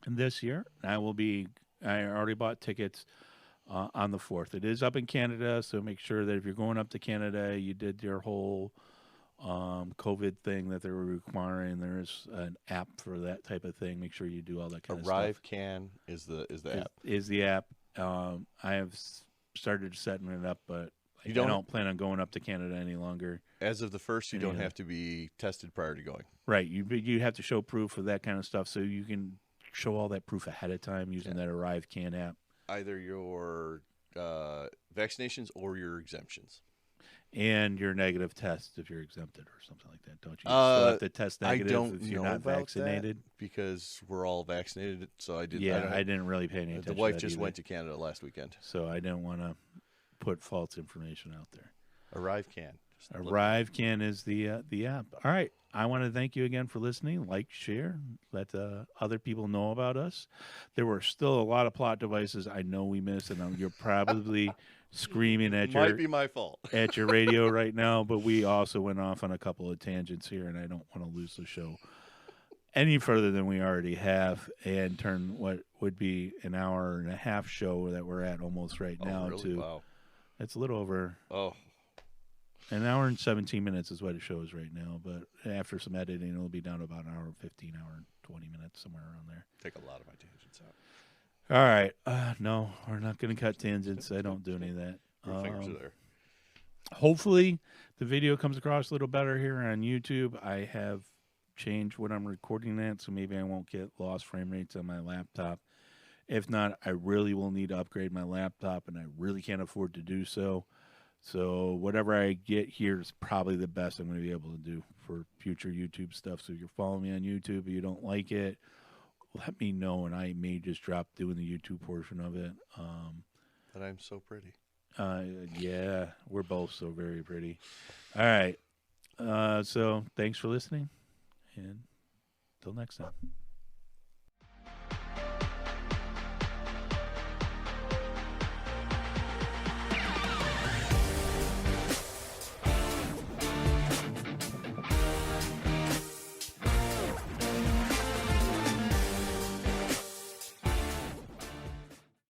S2: this year. I already bought tickets on the 4th. It is up in Canada, so make sure that if you're going up to Canada, you did your whole COVID thing that they were requiring. There is an app for that type of thing. Make sure you do all that kind of stuff.
S3: ArriveCan is the app.
S2: Is the app. I have started setting it up, but I don't plan on going up to Canada any longer.
S3: As of the 1st, you don't have to be tested prior to going.
S2: Right. You have to show proof of that kind of stuff, so you can show all that proof ahead of time using that ArriveCan app.
S3: Either your vaccinations or your exemptions.
S2: And your negative test if you're exempted or something like that, don't you? Still have to test negative
S3: I don't
S2: if you're
S3: know
S2: not
S3: about
S2: vaccinated.
S3: That because we're all vaccinated, so I didn't.
S2: Yeah, I didn't really pay any attention.
S3: The wife
S2: to that
S3: just
S2: either.
S3: went to Canada last weekend.
S2: So I didn't want to put false information out there.
S3: ArriveCan.
S2: ArriveCan is the app. All right. I want to thank you again for listening. Like, share, let other people know about us. There were still a lot of plot devices I know we missed, and you're probably screaming at
S3: Might be my fault.
S2: at your radio right now, but we also went off on a couple of tangents here, and I don't want to lose the show any further than we already have and turn what would be an hour and a half show that we're at almost right now
S3: really?
S2: to
S3: Wow.
S2: it's a little over an hour and 17 minutes is what it shows right now, but after some editing it'll be down to about an hour and 15, hour and 20 minutes, somewhere around there.
S3: Take a lot of my tangents out.
S2: All right. No, we're not going to cut tangents. I don't do any of that.
S3: Your fingers are there.
S2: Hopefully the video comes across a little better here on YouTube. I have changed what I'm recording at, so maybe I won't get lost frame rates on my laptop. If not, I really will need to upgrade my laptop, and I really can't afford to do so. So whatever I get here is probably the best I'm going to be able to do for future YouTube stuff. So if you're following me on YouTube and you don't like it, let me know, and I may just drop doing the YouTube portion of it.
S3: But I'm so pretty.
S2: Yeah, we're both so very pretty. All right. So thanks for listening, and till next time.